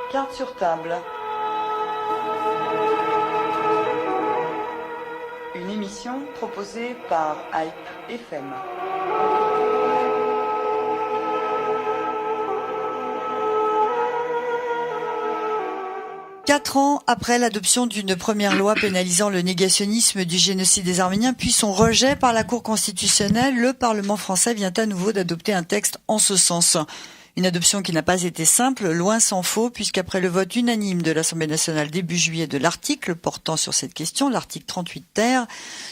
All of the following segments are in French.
Carte sur table. Une émission proposée par Hype FM. Quatre ans après l'adoption d'une première loi pénalisant le négationnisme du génocide des Arméniens, puis son rejet par la Cour constitutionnelle, le Parlement français vient à nouveau d'adopter un texte en ce sens. Une adoption qui n'a pas été simple, loin s'en faut, puisqu'après le vote unanime de l'Assemblée nationale début juillet de l'article portant sur cette question, l'article 38 ter,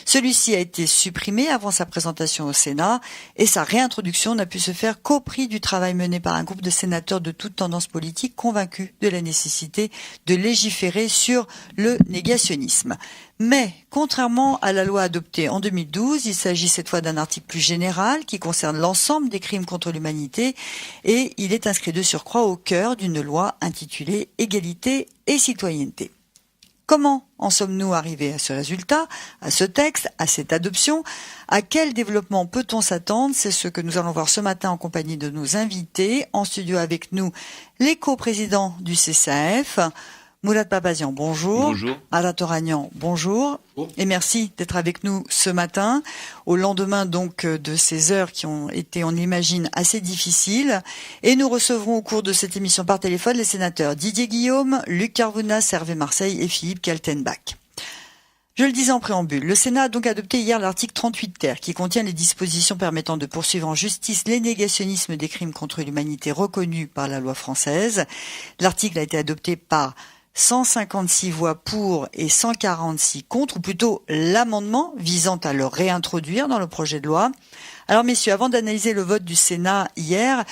celui-ci a été supprimé avant sa présentation au Sénat et sa réintroduction n'a pu se faire qu'au prix du travail mené par un groupe de sénateurs de toute tendance politique convaincus de la nécessité de légiférer sur le négationnisme. Mais, contrairement à la loi adoptée en 2012, il s'agit cette fois d'un article plus général qui concerne l'ensemble des crimes contre l'humanité et il est inscrit de surcroît au cœur d'une loi intitulée Égalité et citoyenneté. Comment en sommes-nous arrivés à ce résultat, à ce texte, à cette adoption? À quel développement peut-on s'attendre? C'est ce que nous allons voir ce matin en compagnie de nos invités. En studio avec nous, les coprésidents du CCAF. Moulad Papazian, bonjour. Bonjour. Ada Toragnan, bonjour. Et merci d'être avec nous ce matin, au lendemain donc de ces heures qui ont été, on l'imagine, assez difficiles. Et nous recevrons au cours de cette émission par téléphone les sénateurs Didier Guillaume, Luc Carvounas, Hervé Marseille et Philippe Kaltenbach. Je le disais en préambule, le Sénat a donc adopté hier l'article 38 ter qui contient les dispositions permettant de poursuivre en justice les négationnismes des crimes contre l'humanité reconnus par la loi française. L'article a été adopté par 156 voix pour et 146 contre, ou plutôt l'amendement visant à le réintroduire dans le projet de loi. Alors messieurs, avant d'analyser le vote du Sénat hier,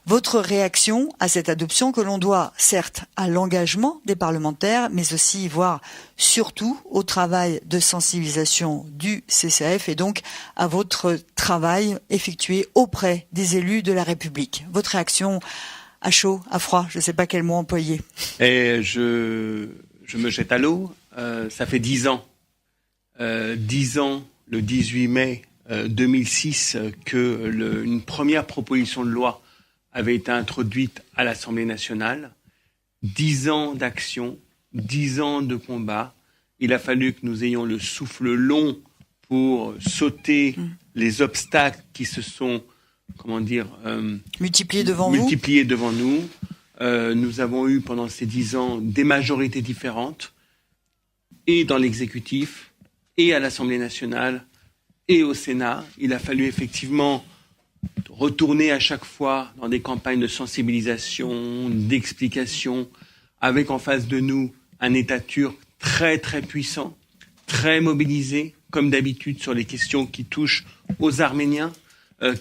votre réaction à cette adoption que l'on doit certes à l'engagement des parlementaires, mais aussi, voire surtout, au travail de sensibilisation du CCAF et donc à votre travail effectué auprès des élus de la République. Votre réaction à chaud, à froid, je ne sais pas quel mot employer. Et je me jette à l'eau. Ça fait 10 ans. 10 ans, le 18 mai 2006, que une première proposition de loi avait été introduite à l'Assemblée nationale. 10 ans d'action, 10 ans de combat. Il a fallu que nous ayons le souffle long pour sauter les obstacles qui se sont multipliés devant nous. Nous avons eu pendant ces 10 ans des majorités différentes, et dans l'exécutif, et à l'Assemblée nationale, et au Sénat. Il a fallu effectivement retourner à chaque fois dans des campagnes de sensibilisation, d'explication, avec en face de nous un État turc très très puissant, très mobilisé, comme d'habitude sur les questions qui touchent aux Arméniens,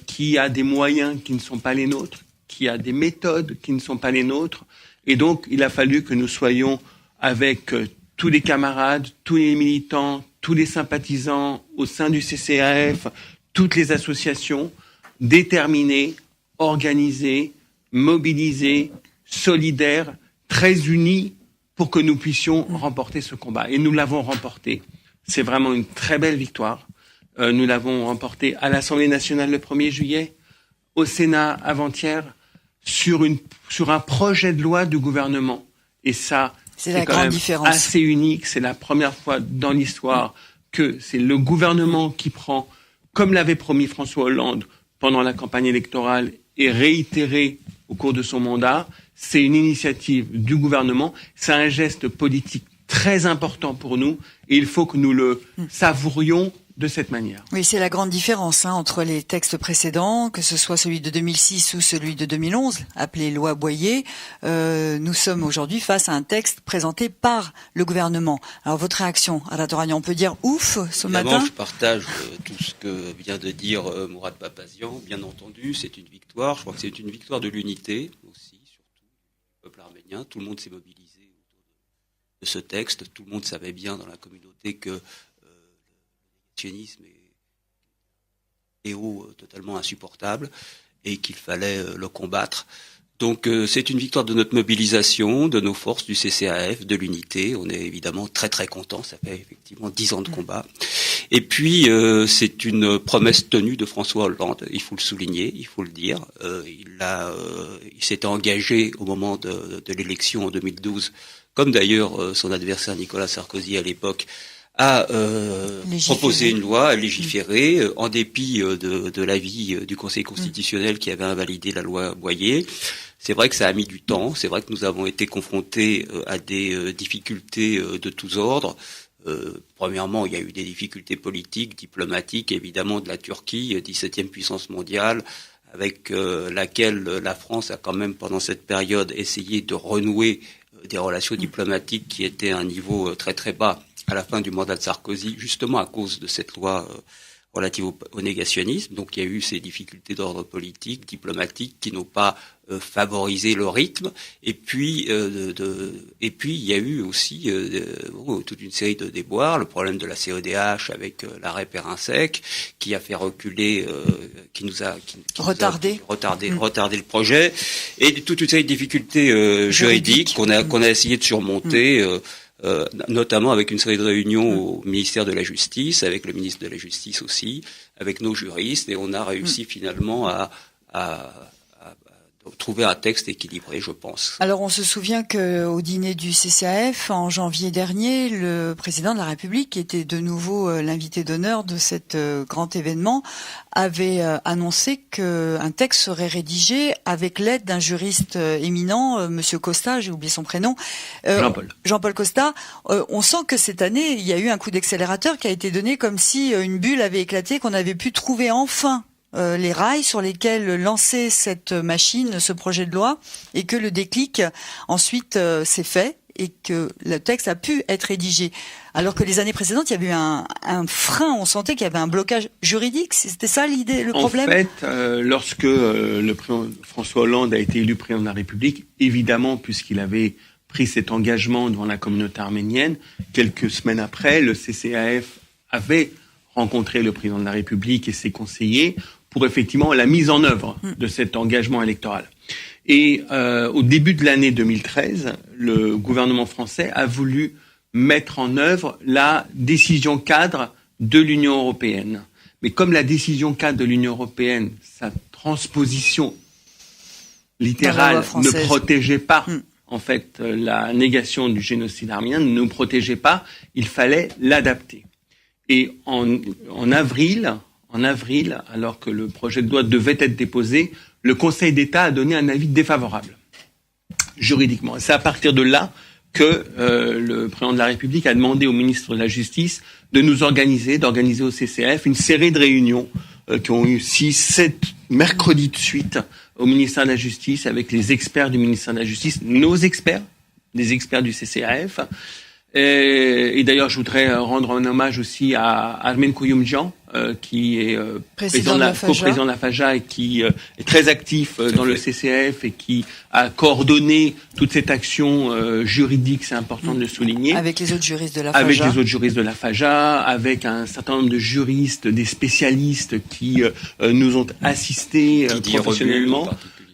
qui a des moyens qui ne sont pas les nôtres, qui a des méthodes qui ne sont pas les nôtres. Et donc, il a fallu que nous soyons avec tous les camarades, tous les militants, tous les sympathisants au sein du CCAF, toutes les associations, déterminés, organisés, mobilisés, solidaires, très unis pour que nous puissions remporter ce combat. Et nous l'avons remporté. C'est vraiment une très belle victoire. Nous l'avons remporté à l'Assemblée nationale le 1er juillet, au Sénat avant-hier, sur un projet de loi du gouvernement. Et ça, c'est quand même assez unique. C'est la première fois dans l'histoire que c'est le gouvernement qui prend, comme l'avait promis François Hollande pendant la campagne électorale et réitéré au cours de son mandat. C'est une initiative du gouvernement. C'est un geste politique très important pour nous et il faut que nous le savourions de cette manière. Oui, c'est la grande différence entre les textes précédents, que ce soit celui de 2006 ou celui de 2011, appelé loi Boyer. Nous sommes aujourd'hui face à un texte présenté par le gouvernement. Alors votre réaction, Aratorania, on peut dire ouf ce Évidemment, matin? je partage tout ce que vient de dire Mourad Papazian. Bien entendu, c'est une victoire. Je crois que c'est une victoire de l'unité aussi, surtout du peuple arménien. Tout le monde s'est mobilisé autour de ce texte. Tout le monde savait bien dans la communauté que le sionisme est totalement insupportable et qu'il fallait le combattre. Donc c'est une victoire de notre mobilisation, de nos forces, du CCAF, de l'unité. On est évidemment très très contents. Ça fait effectivement 10 ans de combat. Et puis c'est une promesse tenue de François Hollande. Il faut le souligner, il faut le dire. Il s'était engagé au moment de l'élection en 2012, comme d'ailleurs son adversaire Nicolas Sarkozy à l'époque, à proposer une loi, à légiférer, en dépit de l'avis du Conseil constitutionnel qui avait invalidé la loi Boyer. C'est vrai que ça a mis du temps, c'est vrai que nous avons été confrontés à des difficultés de tous ordres. Premièrement, il y a eu des difficultés politiques, diplomatiques, évidemment de la Turquie, 17e puissance mondiale, avec laquelle la France a quand même pendant cette période essayé de renouer des relations diplomatiques qui étaient à un niveau très très bas à la fin du mandat de Sarkozy, justement à cause de cette loi relative au négationnisme. Donc il y a eu ces difficultés d'ordre politique, diplomatique, qui n'ont pas favorisé le rythme. Et puis il y a eu aussi toute une série de déboires, le problème de la CEDH avec l'arrêt Perrin-Sec, qui a fait reculer, qui nous a retardé le projet, et toute une série de difficultés juridiques qu'on a essayé de surmonter. Notamment avec une série de réunions au ministère de la Justice, avec le ministre de la Justice aussi, avec nos juristes, et on a réussi finalement à trouver un texte équilibré, je pense. Alors on se souvient qu'au dîner du CCAF en janvier dernier, le président de la République, qui était de nouveau l'invité d'honneur de cet grand événement, avait annoncé qu'un texte serait rédigé avec l'aide d'un juriste éminent, Monsieur Costa, j'ai oublié son prénom. Jean-Paul Costa. On sent que cette année, il y a eu un coup d'accélérateur qui a été donné comme si une bulle avait éclaté, qu'on avait pu trouver enfin les rails sur lesquels lancer cette machine, ce projet de loi, et que le déclic ensuite s'est fait et que le texte a pu être rédigé. Alors que les années précédentes, il y avait eu un frein, on sentait qu'il y avait un blocage juridique. C'était ça l'idée, le problème ? En fait, lorsque le président François Hollande a été élu président de la République, évidemment, puisqu'il avait pris cet engagement devant la communauté arménienne, quelques semaines après, le CCAF avait rencontré le président de la République et ses conseillers pour effectivement la mise en œuvre de cet engagement électoral. Et au début de l'année 2013, le gouvernement français a voulu mettre en œuvre la décision cadre de l'Union européenne. Mais comme la décision cadre de l'Union européenne, sa transposition littérale ne protégeait pas en fait la négation du génocide arménien, ne protégeait pas, il fallait l'adapter. Et en avril, alors que le projet de loi devait être déposé, le Conseil d'État a donné un avis défavorable, juridiquement. C'est à partir de là que le président de la République a demandé au ministre de la Justice d'organiser au CCAF une série de réunions qui ont eu 6-7 mercredis de suite au ministère de la Justice, avec les experts du ministère de la Justice, nos experts, des experts du CCAF. Et d'ailleurs, je voudrais rendre un hommage aussi à Armen Koyumjan, qui est coprésident de la FAJA et qui est très actif dans le CCF et qui a coordonné toute cette action juridique, c'est important de le souligner. Avec les autres juristes de la FAJA. Avec les autres juristes de la FAJA, avec un certain nombre de juristes, des spécialistes qui nous ont assistés professionnellement.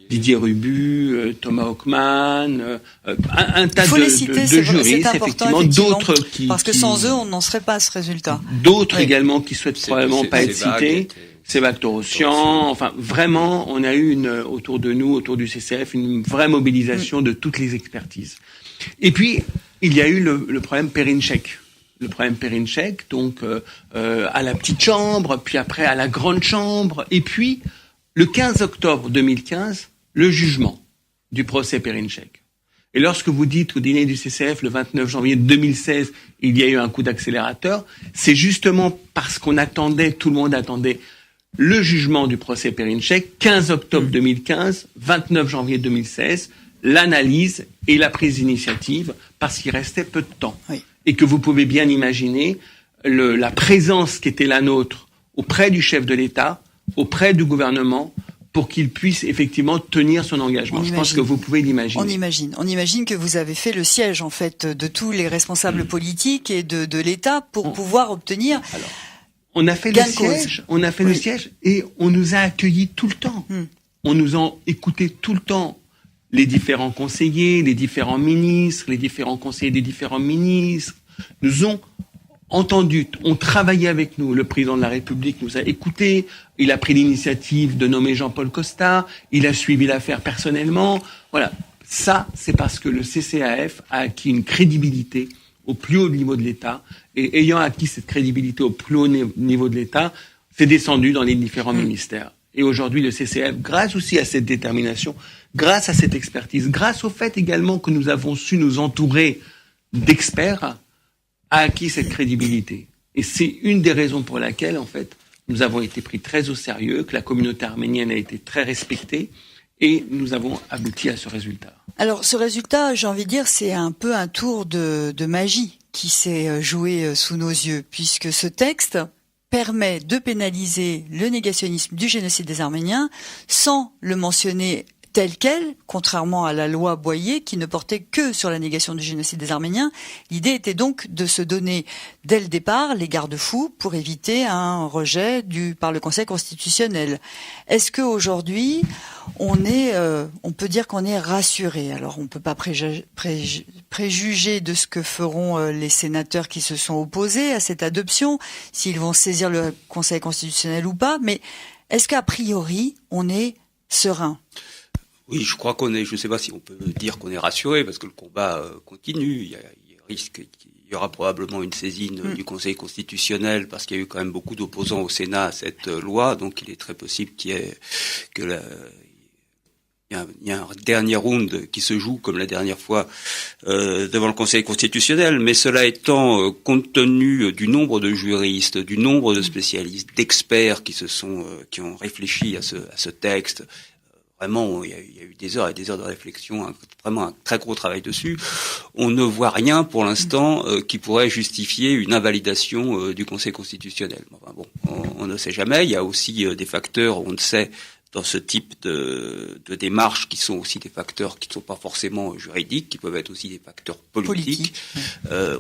Didier Rubu, Thomas Hockman, un tas de juristes, effectivement, d'autres parce que sans eux, on n'en serait pas à ce résultat. D'autres également qui souhaitent probablement pas être cités. Sévac Torossian, enfin vraiment, on a eu autour de nous, autour du CCF, une vraie mobilisation de toutes les expertises. Et puis, il y a eu le problème Perinchek. Le problème Perinchek, donc à la petite chambre, puis après à la grande chambre, et puis le 15 octobre 2015, le jugement du procès Perinchek. Et lorsque vous dites au dîner du CCF le 29 janvier 2016, il y a eu un coup d'accélérateur, c'est justement parce qu'on attendait, tout le monde attendait le jugement du procès Perinchek, 15 octobre 2015, 29 janvier 2016, l'analyse et la prise d'initiative, parce qu'il restait peu de temps. Oui. Et que vous pouvez bien imaginer la présence qui était la nôtre auprès du chef de l'État, auprès du gouvernement, pour qu'il puisse effectivement tenir son engagement. Je pense que vous pouvez l'imaginer. On imagine que vous avez fait le siège, en fait, de tous les responsables politiques et de l'État pour pouvoir obtenir... Alors, on a fait le siège et on nous a accueillis tout le temps. On nous a écoutés tout le temps. Les différents conseillers, les différents ministres, les différents conseillers des différents ministres nous ont entendus, ont travaillé avec nous. Le président de la République nous a écoutés. Il a pris l'initiative de nommer Jean-Paul Costa. Il a suivi l'affaire personnellement. Voilà. Ça, c'est parce que le CCAF a acquis une crédibilité au plus haut niveau de l'État. Et ayant acquis cette crédibilité au plus haut niveau de l'État, c'est descendu dans les différents ministères. Et aujourd'hui, le CCAF, grâce aussi à cette détermination, grâce à cette expertise, grâce au fait également que nous avons su nous entourer d'experts, a acquis cette crédibilité. Et c'est une des raisons pour laquelle, en fait, nous avons été pris très au sérieux, que la communauté arménienne a été très respectée, et nous avons abouti à ce résultat. Alors, ce résultat, j'ai envie de dire, c'est un peu un tour de magie qui s'est joué sous nos yeux, puisque ce texte permet de pénaliser le négationnisme du génocide des Arméniens sans le mentionner tel quel, contrairement à la loi Boyer qui ne portait que sur la négation du génocide des Arméniens. L'idée était donc de se donner dès le départ les garde-fous pour éviter un rejet par le Conseil constitutionnel. Est-ce qu'aujourd'hui on peut dire qu'on est rassuré? Alors on ne peut pas préjuger de ce que feront les sénateurs qui se sont opposés à cette adoption, s'ils vont saisir le Conseil constitutionnel ou pas, mais est-ce qu'à priori on est serein? Oui, je crois qu'on est, je ne sais pas si on peut dire qu'on est rassuré, parce que le combat continue. Il y aura probablement une saisine du Conseil constitutionnel, parce qu'il y a eu quand même beaucoup d'opposants au Sénat à cette loi, donc il est très possible il y a un dernier round qui se joue, comme la dernière fois, devant le Conseil constitutionnel. Mais cela étant, compte tenu du nombre de juristes, du nombre de spécialistes, d'experts qui ont réfléchi à ce texte, vraiment, il y a eu des heures et des heures de réflexion, vraiment un très gros travail dessus. On ne voit rien pour l'instant qui pourrait justifier une invalidation du Conseil constitutionnel. Enfin, bon, on ne sait jamais. Il y a aussi des facteurs, on le sait, dans ce type de démarches qui sont aussi des facteurs qui ne sont pas forcément juridiques, qui peuvent être aussi des facteurs politiques.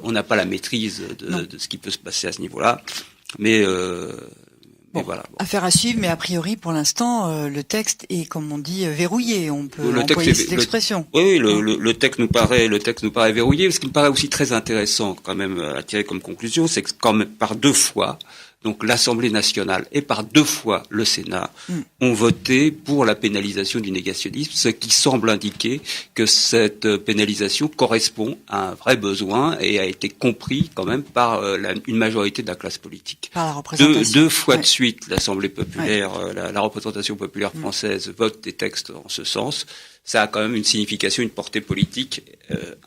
On n'a pas la maîtrise de ce qui peut se passer à ce niveau-là. Mais voilà. Affaire à suivre, mais a priori, pour l'instant, le texte est, comme on dit, verrouillé. On peut employer cette expression. Oui, le texte nous paraît verrouillé. Ce qui me paraît aussi très intéressant, quand même, à tirer comme conclusion, c'est que quand même par deux fois, donc l'Assemblée nationale et par deux fois le Sénat ont voté pour la pénalisation du négationnisme, ce qui semble indiquer que cette pénalisation correspond à un vrai besoin et a été compris quand même par une majorité de la classe politique. Par la représentation. Deux fois de suite, l'Assemblée populaire, la représentation populaire française vote des textes en ce sens. Ça a quand même une signification, une portée politique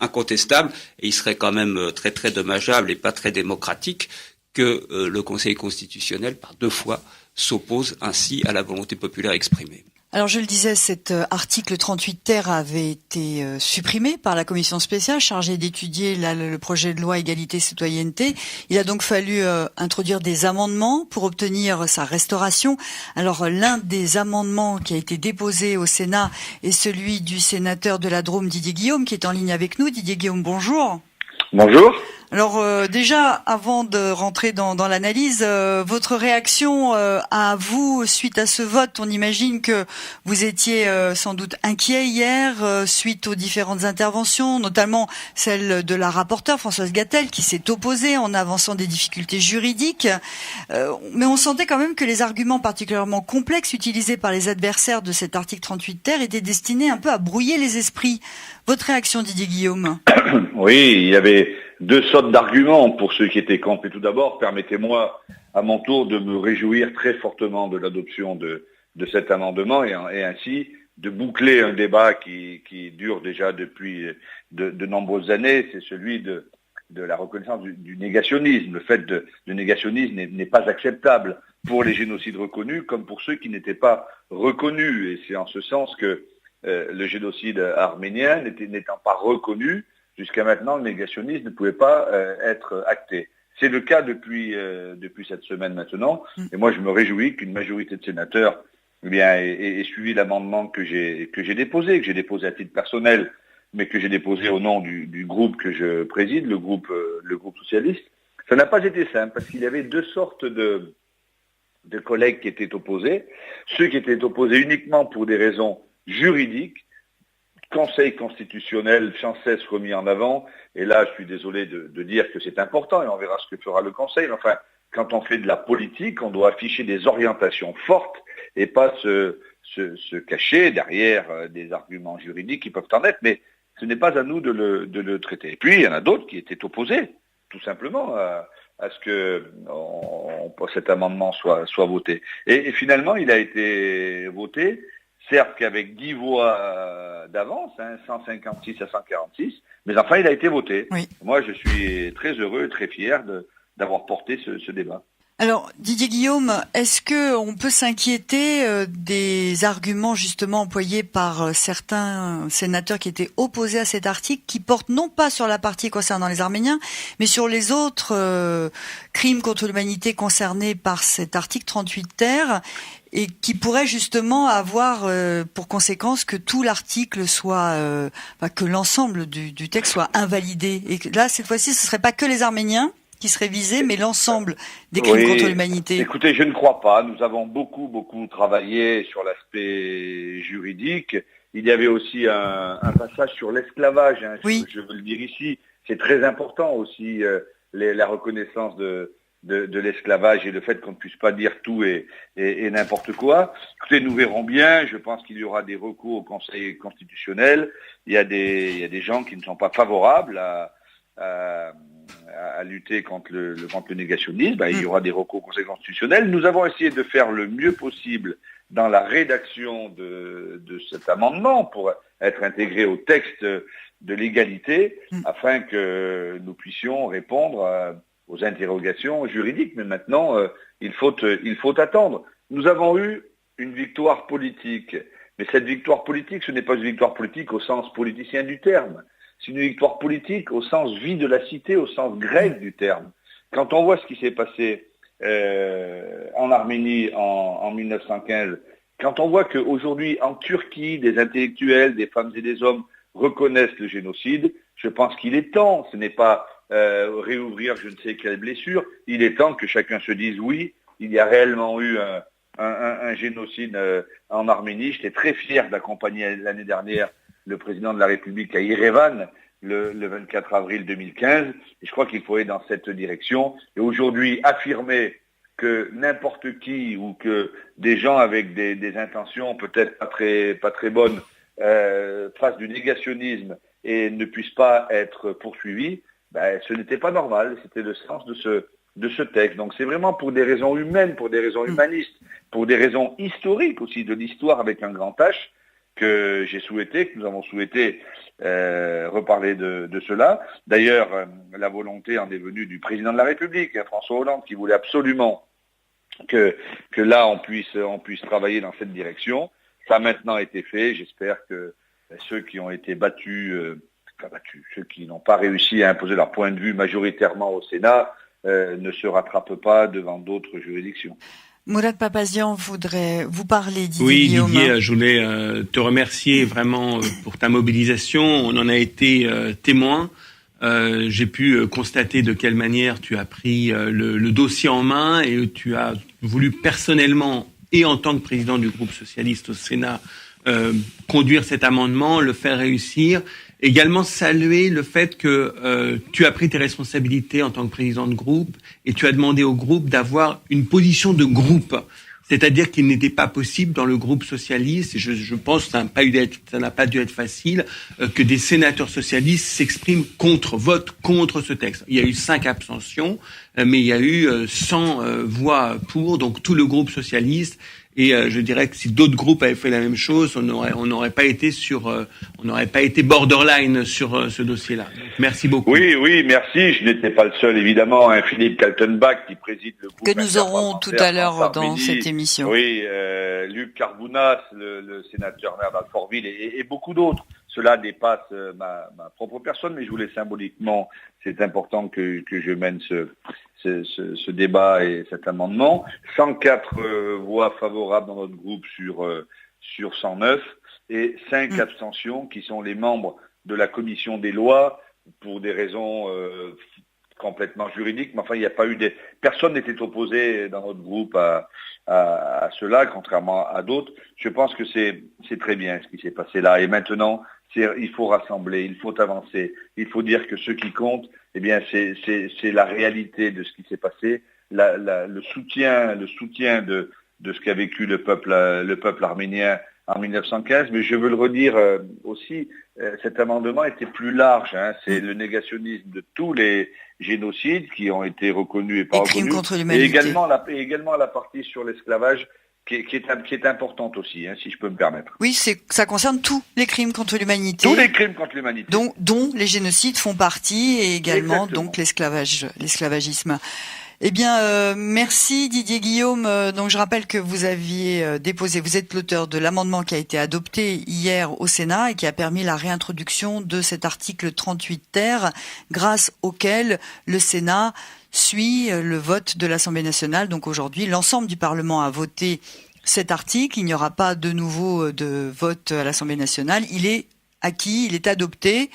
incontestable, et il serait quand même très très dommageable et pas très démocratique que le Conseil constitutionnel, par deux fois, s'oppose ainsi à la volonté populaire exprimée. Alors je le disais, cet article 38 ter avait été supprimé par la commission spéciale chargée d'étudier le projet de loi égalité-citoyenneté. Il a donc fallu introduire des amendements pour obtenir sa restauration. Alors l'un des amendements qui a été déposé au Sénat est celui du sénateur de la Drôme, Didier Guillaume, qui est en ligne avec nous. Didier Guillaume, bonjour. Bonjour. Alors déjà, avant de rentrer dans l'analyse, votre réaction à vous suite à ce vote, on imagine que vous étiez sans doute inquiet hier suite aux différentes interventions, notamment celle de la rapporteure Françoise Gatel qui s'est opposée en avançant des difficultés juridiques, mais on sentait quand même que les arguments particulièrement complexes utilisés par les adversaires de cet article 38 ter étaient destinés un peu à brouiller les esprits. Votre réaction, Didier Guillaume? Oui, il y avait deux sortes d'arguments pour ceux qui étaient campés. Tout d'abord, permettez-moi à mon tour de me réjouir très fortement de l'adoption de cet amendement et ainsi boucler un débat qui dure déjà depuis de nombreuses années, c'est celui de la reconnaissance du négationnisme. Le fait de négationnisme n'est pas acceptable pour les génocides reconnus comme pour ceux qui n'étaient pas reconnus. Et c'est en ce sens que le génocide arménien n'étant pas reconnu, jusqu'à maintenant, le négationnisme ne pouvait pas être acté. C'est le cas depuis cette semaine maintenant. Et moi, je me réjouis qu'une majorité de sénateurs ait suivi l'amendement que j'ai déposé à titre personnel, mais que j'ai déposé au nom du groupe que je préside, le groupe socialiste. Ça n'a pas été simple, parce qu'il y avait deux sortes de collègues qui étaient opposés. Ceux qui étaient opposés uniquement pour des raisons juridiques, Conseil constitutionnel sans cesse remis en avant, et là je suis désolé de dire que c'est important, et on verra ce que fera le Conseil, mais enfin, quand on fait de la politique, on doit afficher des orientations fortes, et pas se cacher derrière des arguments juridiques qui peuvent en être, mais ce n'est pas à nous de le traiter. Et puis il y en a d'autres qui étaient opposés, tout simplement, à ce que cet amendement soit voté. Et finalement, il a été voté, certes qu'avec 10 voix d'avance, 156 à 146, mais enfin il a été voté. Oui. Moi je suis très heureux, très fier d'avoir porté ce débat. Alors, Didier Guillaume, est-ce que on peut s'inquiéter des arguments justement employés par certains sénateurs qui étaient opposés à cet article, qui portent non pas sur la partie concernant les Arméniens, mais sur les autres crimes contre l'humanité concernés par cet article 38 ter, et qui pourrait justement avoir pour conséquence que tout l'article soit, que l'ensemble du texte soit invalidé. Et que là, cette fois-ci, ce serait pas que les Arméniens qui seraient visés, mais l'ensemble des crimes contre l'humanité. Écoutez, je ne crois pas. Nous avons beaucoup travaillé sur l'aspect juridique. Il y avait aussi un passage sur l'esclavage. Oui. Je veux le dire ici. C'est très important aussi la reconnaissance de l'esclavage et le fait qu'on ne puisse pas dire tout et n'importe quoi. Écoutez, nous verrons bien. Je pense qu'il y aura des recours au Conseil constitutionnel. Il y a des gens qui ne sont pas favorables à lutter contre le négationnisme. Il y aura des recours au Conseil constitutionnel. Nous avons essayé de faire le mieux possible dans la rédaction de cet amendement pour être intégré au texte de l'égalité afin que nous puissions répondre aux interrogations juridiques. Mais maintenant, il faut attendre. Nous avons eu une victoire politique. Mais cette victoire politique, ce n'est pas une victoire politique au sens politicien du terme. C'est une victoire politique au sens vie de la cité, au sens grec du terme. Quand on voit ce qui s'est passé en Arménie en 1915, quand on voit qu'aujourd'hui en Turquie, des intellectuels, des femmes et des hommes reconnaissent le génocide, je pense qu'il est temps, ce n'est pas réouvrir je ne sais quelle blessure, il est temps que chacun se dise oui, il y a réellement eu un génocide en Arménie. J'étais très fier d'accompagner l'année dernière le président de la République à Erevan le 24 avril 2015. Et je crois qu'il faut aller dans cette direction. Et aujourd'hui, affirmer que n'importe qui ou que des gens avec des intentions peut-être pas très bonnes fassent du négationnisme et ne puissent pas être poursuivis, ce n'était pas normal. C'était le sens de ce texte. Donc c'est vraiment pour des raisons humaines, pour des raisons humanistes, pour des raisons historiques aussi, de l'histoire avec un grand H, que nous avons souhaité reparler de cela. D'ailleurs, la volonté en est venue du président de la République, François Hollande, qui voulait absolument que là on puisse travailler dans cette direction. Ça a maintenant été fait. J'espère que ceux qui ont été battus, ceux qui n'ont pas réussi à imposer leur point de vue majoritairement au Sénat, ne se rattrapent pas devant d'autres juridictions. Mourad Papazian voudrait vous parler, Didier. Oui, Guillaume. Didier, je voulais te remercier vraiment pour ta mobilisation. On en a été témoin. J'ai pu constater de quelle manière tu as pris le dossier en main et tu as voulu personnellement, et en tant que président du groupe socialiste au Sénat, conduire cet amendement, le faire réussir. Également saluer le fait que tu as pris tes responsabilités en tant que président de groupe et tu as demandé au groupe d'avoir une position de groupe. C'est-à-dire qu'il n'était pas possible dans le groupe socialiste, et je pense que ça n'a pas dû être facile, que des sénateurs socialistes s'expriment votent contre ce texte. Il y a eu 5 abstentions, mais il y a eu 100 voix pour, donc tout le groupe socialiste Et je dirais que si d'autres groupes avaient fait la même chose, on n'aurait pas été borderline sur ce dossier-là. Donc, merci beaucoup. Oui, merci. Je n'étais pas le seul, évidemment. Philippe Kaltenbach, qui préside le groupe. Que nous aurons tout à l'heure dans cette émission. Oui, Luc Carbounas, le sénateur maire d'Alfortville et beaucoup d'autres. Cela dépasse ma propre personne, mais je voulais symboliquement, c'est important que je mène ce débat et cet amendement. 104 voix favorables dans notre groupe sur 109 et 5 abstentions qui sont les membres de la commission des lois pour des raisons complètement juridiques. Mais enfin, il n'y a pas eu personne n'était opposé dans notre groupe à cela, contrairement à d'autres. Je pense que c'est très bien ce qui s'est passé là. Et maintenant, il faut rassembler, il faut avancer, il faut dire que ce qui compte, eh bien, c'est la réalité de ce qui s'est passé, le soutien de ce qu'a vécu le peuple arménien en 1915. Mais je veux le redire aussi, cet amendement était plus large. C'est le négationnisme de tous les génocides qui ont été reconnus et pas reconnus. Crimes contre l'humanité. Et également la partie sur l'esclavage qui est importante aussi, si je peux me permettre. Oui, ça concerne tous les crimes contre l'humanité. Tous les crimes contre l'humanité. Dont les génocides font partie et également donc l'esclavagisme. Eh bien, merci Didier Guillaume. Donc je rappelle que vous êtes l'auteur de l'amendement qui a été adopté hier au Sénat et qui a permis la réintroduction de cet article 38 ter, grâce auquel le Sénat suit le vote de l'Assemblée nationale. Donc aujourd'hui, l'ensemble du Parlement a voté cet article. Il n'y aura pas de nouveau de vote à l'Assemblée nationale. Il est acquis, il est adopté.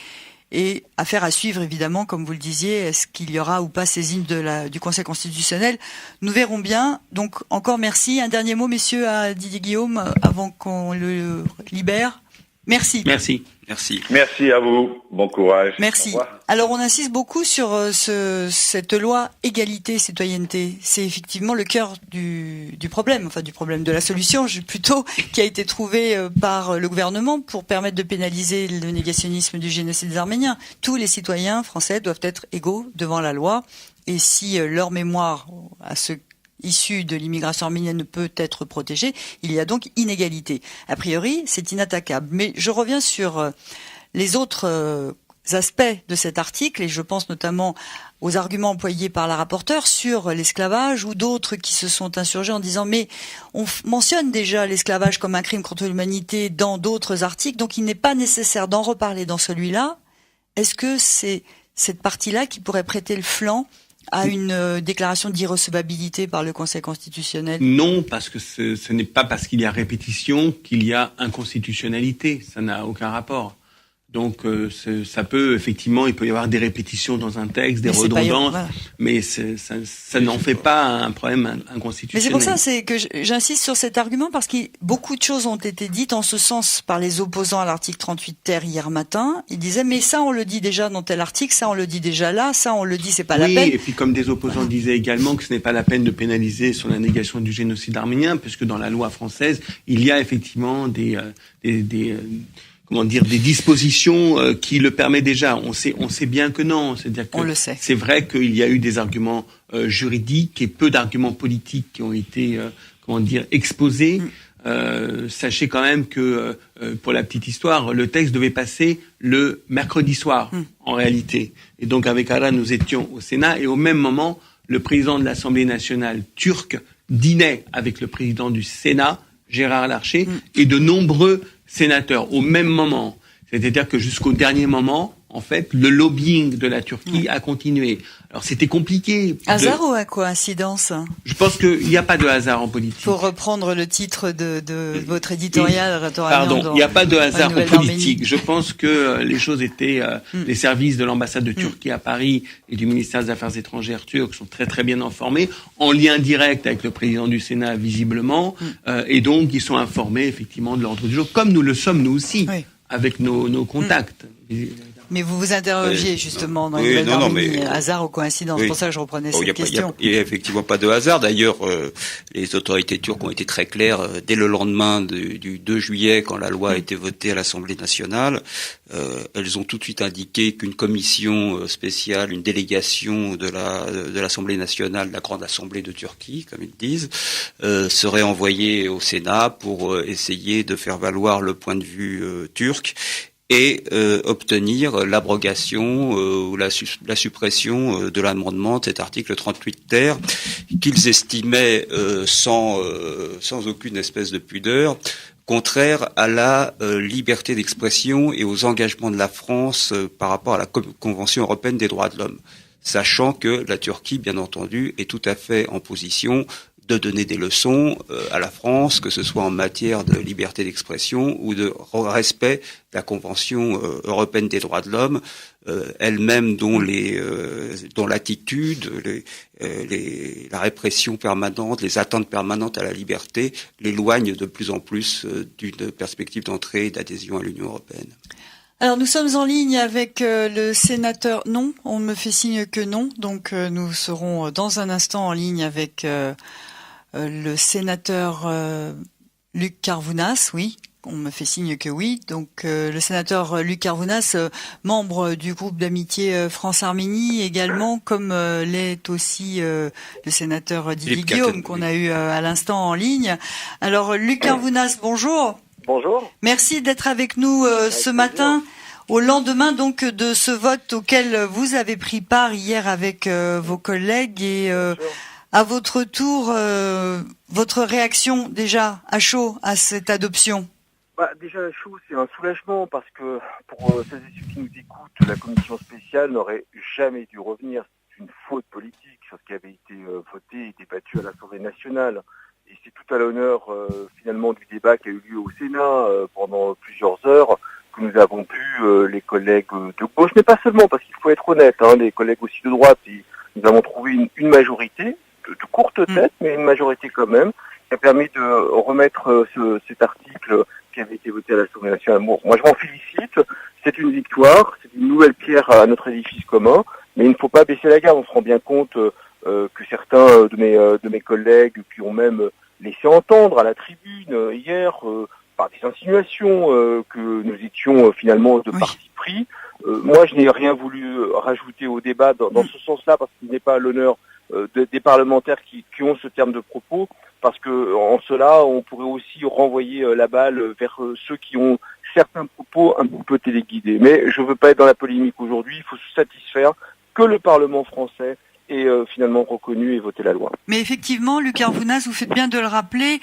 Et affaire à suivre, évidemment, comme vous le disiez, est-ce qu'il y aura ou pas saisine du Conseil constitutionnel? Nous verrons bien. Donc, encore merci. Un dernier mot, messieurs, à Didier Guillaume, avant qu'on le libère. Merci. Merci. Merci. Merci à vous. Bon courage. Merci. Alors, on insiste beaucoup sur cette loi égalité-citoyenneté. C'est effectivement le cœur du problème, enfin du problème de la solution, plutôt, qui a été trouvé par le gouvernement pour permettre de pénaliser le négationnisme du génocide des Arméniens. Tous les citoyens français doivent être égaux devant la loi. Et si leur mémoire à ceux issus de l'immigration arménienne ne peut être protégée, il y a donc inégalité. A priori, c'est inattaquable. Mais je reviens sur les autres aspects de cet article, et je pense notamment aux arguments employés par la rapporteure sur l'esclavage ou d'autres qui se sont insurgés en disant mais on mentionne déjà l'esclavage comme un crime contre l'humanité dans d'autres articles, donc il n'est pas nécessaire d'en reparler dans celui-là. Est-ce que c'est cette partie-là qui pourrait prêter le flanc à une déclaration d'irrecevabilité par le Conseil constitutionnel? Non, parce que ce n'est pas parce qu'il y a répétition qu'il y a inconstitutionnalité. Ça n'a aucun rapport. Donc ça peut, effectivement, il peut y avoir des répétitions dans un texte, des redondances, mais ça n'en fait pas un problème inconstitutionnel. Mais c'est pour ça que j'insiste sur cet argument, parce que beaucoup de choses ont été dites en ce sens par les opposants à l'article 38 ter hier matin. Ils disaient mais ça on le dit déjà dans tel article, ça on le dit déjà là, ça on le dit, c'est pas la peine. Oui, et puis comme des opposants disaient également que ce n'est pas la peine de pénaliser sur la négation du génocide arménien, puisque dans la loi française, il y a effectivement des dispositions qui le permettent déjà. On sait bien que non. C'est-à-dire que on le sait. C'est vrai qu'il y a eu des arguments juridiques et peu d'arguments politiques qui ont été exposés. Sachez quand même que pour la petite histoire, le texte devait passer le mercredi soir en réalité. Et donc avec Ara, nous étions au Sénat et au même moment, le président de l'Assemblée nationale turque dînait avec le président du Sénat, Gérard Larcher, et de nombreux sénateurs au même moment. C'est-à-dire que jusqu'au dernier moment, en fait, le lobbying de la Turquie a continué. Alors c'était compliqué. Hasard ou à coïncidence? Je pense qu'il n'y a pas de hasard en politique. Pour reprendre le titre de votre éditorial. Pardon, il n'y a pas de hasard en politique. Je pense que les choses étaient... les services de l'ambassade de Turquie à Paris et du ministère des Affaires étrangères turc sont très très bien informés, en lien direct avec le président du Sénat visiblement, et donc ils sont informés effectivement de l'ordre du jour, comme nous le sommes nous aussi, avec nos contacts. Mais vous vous interrogiez justement dans les hasard ou coïncidence. C'est pour ça que je reprenais cette question. Il n'y a effectivement pas de hasard. D'ailleurs, les autorités turques ont été très claires dès le lendemain du 2 juillet, quand la loi a été votée à l'Assemblée nationale. Elles ont tout de suite indiqué qu'une commission spéciale, une délégation de l'Assemblée nationale, de la Grande Assemblée de Turquie, comme ils disent, serait envoyée au Sénat pour essayer de faire valoir le point de vue turc et obtenir l'abrogation ou la suppression de l'amendement de cet article 38 ter, qu'ils estimaient sans aucune espèce de pudeur contraire à la liberté d'expression et aux engagements de la France par rapport à la Convention européenne des droits de l'homme, sachant que la Turquie, bien entendu, est tout à fait en position de donner des leçons à la France, que ce soit en matière de liberté d'expression ou de respect de la Convention européenne des droits de l'homme, elle-même dont l'attitude, la répression permanente, les attentes permanentes à la liberté l'éloignent de plus en plus d'une perspective d'entrée et d'adhésion à l'Union européenne. Alors nous sommes en ligne avec le sénateur. Non, on me fait signe que non. Donc nous serons dans un instant en ligne avec le sénateur Luc Carvounas, oui. On me fait signe que oui. Donc le sénateur Luc Carvounas, membre du groupe d'amitié France-Arménie également, comme l'est aussi le sénateur Didier Guillaume qu'on a eu à l'instant en ligne. Alors Luc Carvounas, bonjour. Bonjour. Merci d'être avec nous ce matin, au lendemain donc de ce vote auquel vous avez pris part hier avec vos collègues et à votre tour, votre réaction déjà à chaud à cette adoption. Déjà à chaud, c'est un soulagement parce que pour celles et ceux qui nous écoutent, la commission spéciale n'aurait jamais dû revenir. C'est une faute politique sur ce qui avait été voté et débattu à l'Assemblée nationale. Et c'est tout à l'honneur finalement du débat qui a eu lieu au Sénat pendant plusieurs heures que nous avons pu, les collègues de gauche, mais pas seulement, parce qu'il faut être honnête, les collègues aussi de droite, nous avons trouvé une majorité, de courte tête, mais une majorité quand même, qui a permis de remettre cet article qui avait été voté à l'Assemblée nationale. Bon, moi je m'en félicite, c'est une victoire, c'est une nouvelle pierre à notre édifice commun, mais il ne faut pas baisser la garde. On se rend bien compte que certains de mes collègues qui ont même laissé entendre à la tribune hier par des insinuations que nous étions finalement de parti pris. Moi, je n'ai rien voulu rajouter au débat dans ce sens-là parce qu'il n'est pas à l'honneur des parlementaires qui ont ce terme de propos, parce que en cela, on pourrait aussi renvoyer la balle vers ceux qui ont certains propos un peu téléguidés. Mais je ne veux pas être dans la polémique aujourd'hui. Il faut se satisfaire que le Parlement français ait finalement reconnu et voté la loi. Mais effectivement, Luc Carvounas, vous faites bien de le rappeler,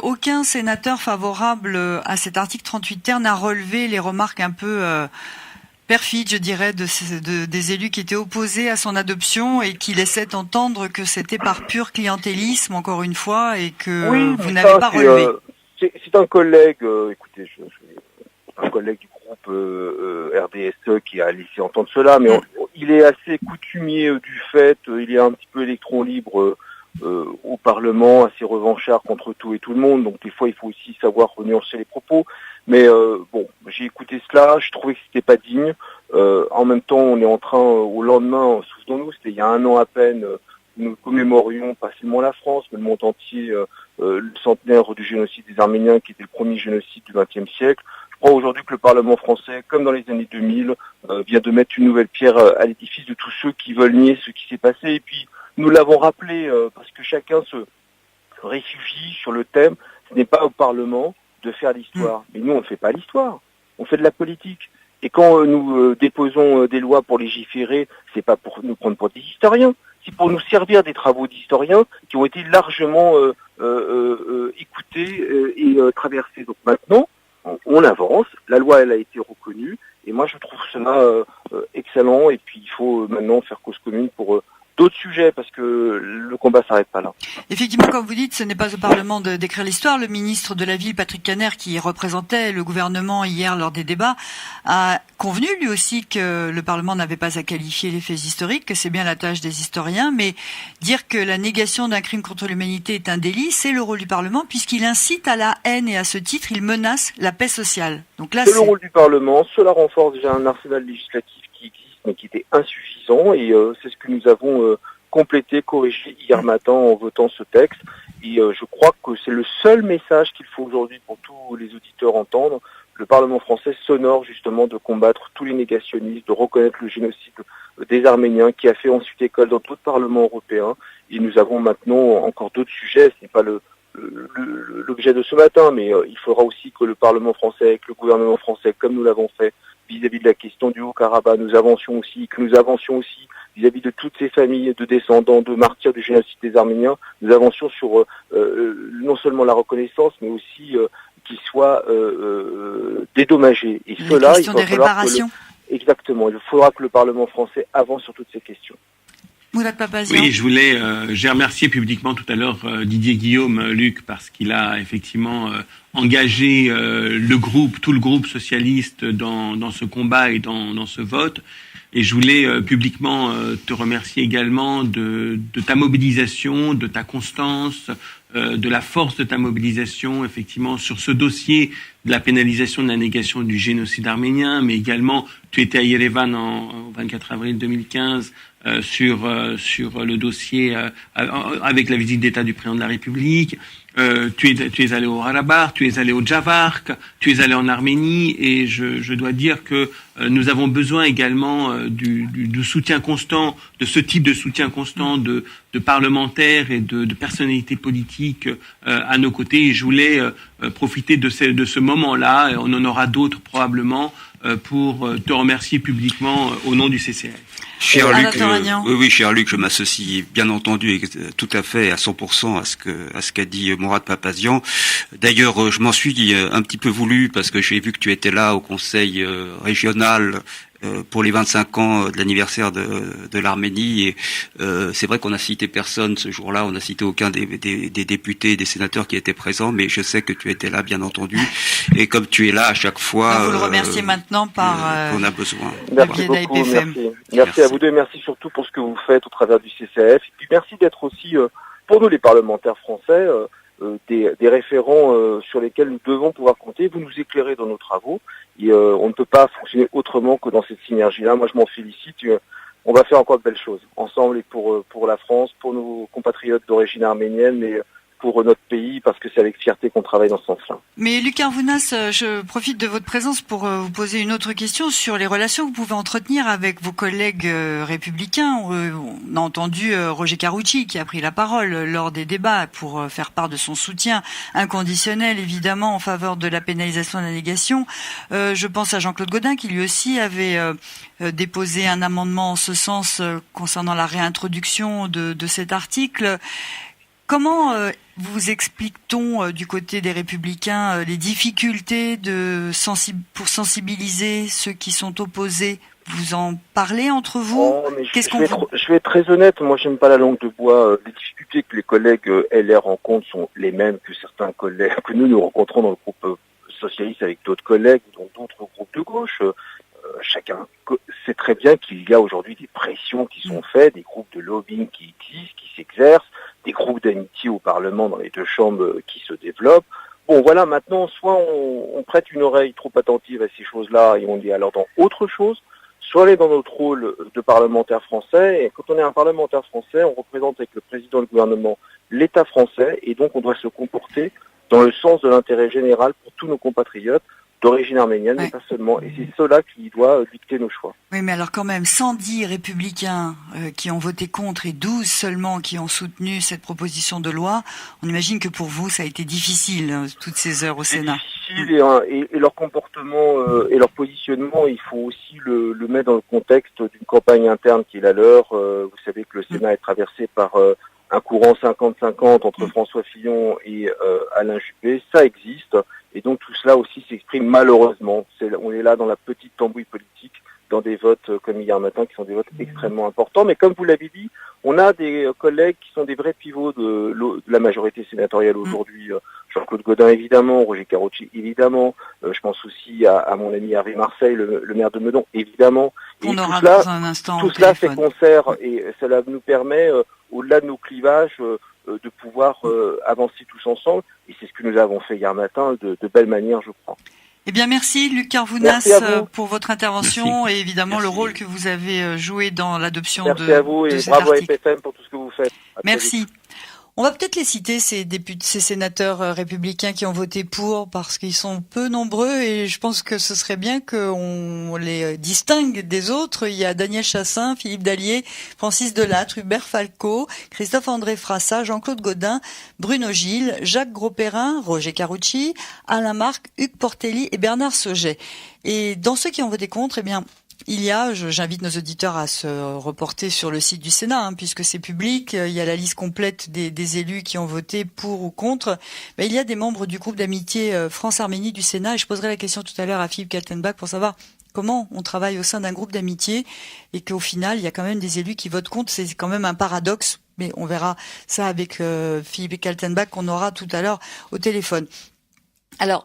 aucun sénateur favorable à cet article 38 ter n'a relevé les remarques un peu perfides, je dirais, des élus qui étaient opposés à son adoption et qui laissaient entendre que c'était par pur clientélisme, encore une fois, et que vous n'avez pas relevé. C'est un collègue, écoutez, un collègue du groupe RDSE qui a laissé entendre cela, mais il est assez coutumier du fait, il est un petit peu électron libre au Parlement, assez revanchard contre tout et tout le monde, donc des fois il faut aussi savoir nuancer les propos. Mais bon, j'ai écouté cela, je trouvais que c'était pas digne. En même temps, on est en train, au lendemain, souvenons-nous, c'était il y a un an à peine, nous commémorions pas seulement la France, mais le monde entier, le centenaire du génocide des Arméniens, qui était le premier génocide du XXe siècle. Je crois aujourd'hui que le Parlement français, comme dans les années 2000, vient de mettre une nouvelle pierre à l'édifice de tous ceux qui veulent nier ce qui s'est passé. Et puis, nous l'avons rappelé, parce que chacun se réfugie sur le thème. Ce n'est pas au Parlement de faire l'histoire. Mais nous, on ne fait pas l'histoire. On fait de la politique. Et quand nous déposons des lois pour légiférer, c'est pas pour nous prendre pour des historiens, c'est pour nous servir des travaux d'historiens qui ont été largement écoutés et traversés. Donc maintenant, on avance. La loi, elle a été reconnue. Et moi, je trouve cela excellent. Et puis, il faut maintenant faire cause commune pour d'autres sujets, parce que le combat s'arrête pas là. Effectivement, comme vous dites, ce n'est pas au Parlement d'écrire l'histoire. Le ministre de la Ville, Patrick Kanner, qui représentait le gouvernement hier lors des débats, a convenu lui aussi que le Parlement n'avait pas à qualifier les faits historiques, que c'est bien la tâche des historiens, mais dire que la négation d'un crime contre l'humanité est un délit, c'est le rôle du Parlement, puisqu'il incite à la haine et à ce titre, il menace la paix sociale. Donc là, c'est le rôle du Parlement. Cela renforce déjà un arsenal législatif qui existe, mais qui était insuffisant, et c'est ce que nous avons complété, corrigé hier matin en votant ce texte. Et je crois que c'est le seul message qu'il faut aujourd'hui pour tous les auditeurs entendre. Le Parlement français s'honore justement de combattre tous les négationnistes, de reconnaître le génocide des Arméniens qui a fait ensuite école dans d'autres parlements européens. Et nous avons maintenant encore d'autres sujets, ce n'est pas l'objet de ce matin, mais il faudra aussi que le Parlement français, avec le gouvernement français, comme nous l'avons fait vis-à-vis de la question du Haut-Karabakh, nous avancions aussi vis-à-vis de toutes ces familles de descendants de martyrs du génocide des Arméniens, nous avancions sur non seulement la reconnaissance, mais aussi qu'ils soient dédommagés. Et cela, il va falloir exactement. Il faudra que le Parlement français avance sur toutes ces questions. Mourad Papazian. Oui, j'ai remercié publiquement tout à l'heure Didier Guillaume, Luc, parce qu'il a effectivement engagé tout le groupe socialiste dans ce combat et dans ce vote. Et je voulais publiquement te remercier également de ta mobilisation, de ta constance, de la force de ta mobilisation, effectivement, sur ce dossier de la pénalisation de la négation du génocide arménien, mais également, tu étais à Yerevan au 24 avril 2015 sur le dossier avec la visite d'État du président de la République. Tu es allé au Karabakh, tu es allé au Javark, tu es allé en Arménie, et je dois dire que nous avons besoin également du soutien constant, de ce type de soutien constant de parlementaires et de personnalités politiques à nos côtés. Et je voulais profiter de ce moment-là, et on en aura d'autres probablement, pour te remercier publiquement au nom du CCF. Cher Luc, je m'associe bien entendu et tout à fait à 100% à ce qu'a dit Mourad Papazian. D'ailleurs, je m'en suis un petit peu voulu parce que j'ai vu que tu étais là au conseil régional pour les 25 ans de l'anniversaire de l'Arménie, et c'est vrai qu'on a cité personne ce jour-là, on n'a cité aucun des députés et des sénateurs qui étaient présents, mais je sais que tu étais là, bien entendu, et comme tu es là à chaque fois, vous le remerciez maintenant par on a besoin. Merci beaucoup, merci à vous deux, et merci surtout pour ce que vous faites au travers du CCF, et puis merci d'être aussi pour nous les parlementaires français des référents sur lesquels nous devons pouvoir compter. Vous nous éclairez dans nos travaux, et on ne peut pas fonctionner autrement que dans cette synergie-là. Moi, je m'en félicite. On va faire encore de belles choses ensemble, et pour la France, pour nos compatriotes d'origine arménienne, mais pour notre pays, parce que c'est avec fierté qu'on travaille dans ce sens-là. Mais Luc Arvounas, je profite de votre présence pour vous poser une autre question sur les relations que vous pouvez entretenir avec vos collègues républicains. On a entendu Roger Karoutchi qui a pris la parole lors des débats pour faire part de son soutien inconditionnel, évidemment, en faveur de la pénalisation de la négation. Je pense à Jean-Claude Gaudin qui lui aussi avait déposé un amendement en ce sens concernant la réintroduction de cet article. Comment vous explique-t-on du côté des Républicains les difficultés pour sensibiliser ceux qui sont opposés? Vous en parlez entre vous? Je vais être très honnête, moi j'aime pas la langue de bois. Les difficultés que les collègues LR rencontrent sont les mêmes que certains collègues que nous rencontrons dans le groupe socialiste avec d'autres collègues, dans d'autres groupes de gauche. Chacun sait très bien qu'il y a aujourd'hui des pressions qui sont faites, des groupes de lobbying qui existent, qui s'exercent, des groupes d'amitié au Parlement dans les deux chambres qui se développent. Bon, voilà, maintenant, soit on prête une oreille trop attentive à ces choses-là et on est alors dans autre chose, soit on est dans notre rôle de parlementaire français, et quand on est un parlementaire français, on représente avec le président du gouvernement l'État français, et donc on doit se comporter dans le sens de l'intérêt général pour tous nos compatriotes d'origine arménienne, mais pas seulement. Et c'est cela qui doit dicter nos choix. Oui, mais alors quand même, 110 républicains qui ont voté contre et 12 seulement qui ont soutenu cette proposition de loi, on imagine que pour vous, ça a été difficile, toutes ces heures au Sénat. C'est difficile, et leur comportement et leur positionnement, il faut aussi le mettre dans le contexte d'une campagne interne qui est la leur. Vous savez que le Sénat est traversé par un courant 50-50 entre François Fillon et Alain Juppé. Ça existe. Et donc tout cela aussi s'exprime malheureusement. On est là dans la petite tambouille politique, dans des votes comme hier matin qui sont des votes extrêmement importants. Mais comme vous l'avez dit, On a des collègues qui sont des vrais pivots de la majorité sénatoriale aujourd'hui. Jean-Claude Gaudin, évidemment, Roger Karoutchi, évidemment. Je pense aussi à mon ami Hervé Marseille, le maire de Meudon, évidemment. On aura dans un instant tout cela fait concert et cela nous permet, au-delà de nos clivages, de pouvoir avancer tous ensemble. Et c'est ce que nous avons fait hier matin de belle manière, je crois. Eh bien, merci Luc Carvounas pour votre intervention et évidemment le rôle que vous avez joué dans l'adoption de cet article. Merci à vous et bravo à FFM pour tout ce que vous faites. Merci. On va peut-être les citer, ces sénateurs républicains qui ont voté pour, parce qu'ils sont peu nombreux et je pense que ce serait bien qu'on les distingue des autres. Il y a Daniel Chassaing, Philippe Dallier, Francis Delattre, Hubert Falco, Christophe-André Frassa, Jean-Claude Gaudin, Bruno Gilles, Jacques Grosperrin, Roger Karoutchi, Alain Marc, Hugues Portelli et Bernard Sauget. Et dans ceux qui ont voté contre, eh bien, j'invite nos auditeurs à se reporter sur le site du Sénat, puisque c'est public. Il y a la liste complète des élus qui ont voté pour ou contre. Mais il y a des membres du groupe d'amitié France-Arménie du Sénat, et je poserai la question tout à l'heure à Philippe Kaltenbach pour savoir comment on travaille au sein d'un groupe d'amitié, et qu'au final, il y a quand même des élus qui votent contre. C'est quand même un paradoxe, mais on verra ça avec Philippe Kaltenbach qu'on aura tout à l'heure au téléphone. Alors,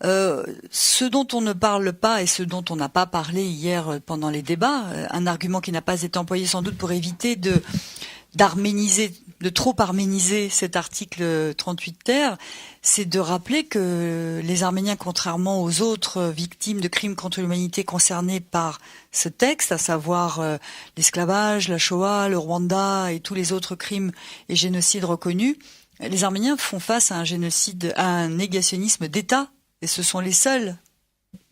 ce dont on ne parle pas et ce dont on n'a pas parlé hier pendant les débats, un argument qui n'a pas été employé sans doute pour éviter de trop arméniser cet article 38 ter, c'est de rappeler que les Arméniens, contrairement aux autres victimes de crimes contre l'humanité concernées par ce texte, à savoir l'esclavage, la Shoah, le Rwanda et tous les autres crimes et génocides reconnus, les Arméniens font face à un négationnisme d'État. Et ce sont les seuls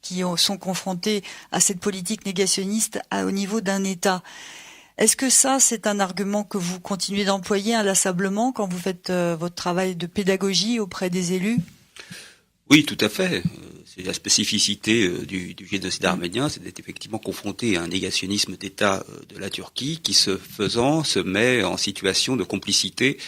qui sont confrontés à cette politique négationniste au niveau d'un État. Est-ce que ça, c'est un argument que vous continuez d'employer inlassablement quand vous faites votre travail de pédagogie auprès des élus ? Oui, tout à fait. C'est la spécificité du génocide arménien, c'est d'être effectivement confronté à un négationnisme d'État de la Turquie qui, ce faisant, se met en situation de complicité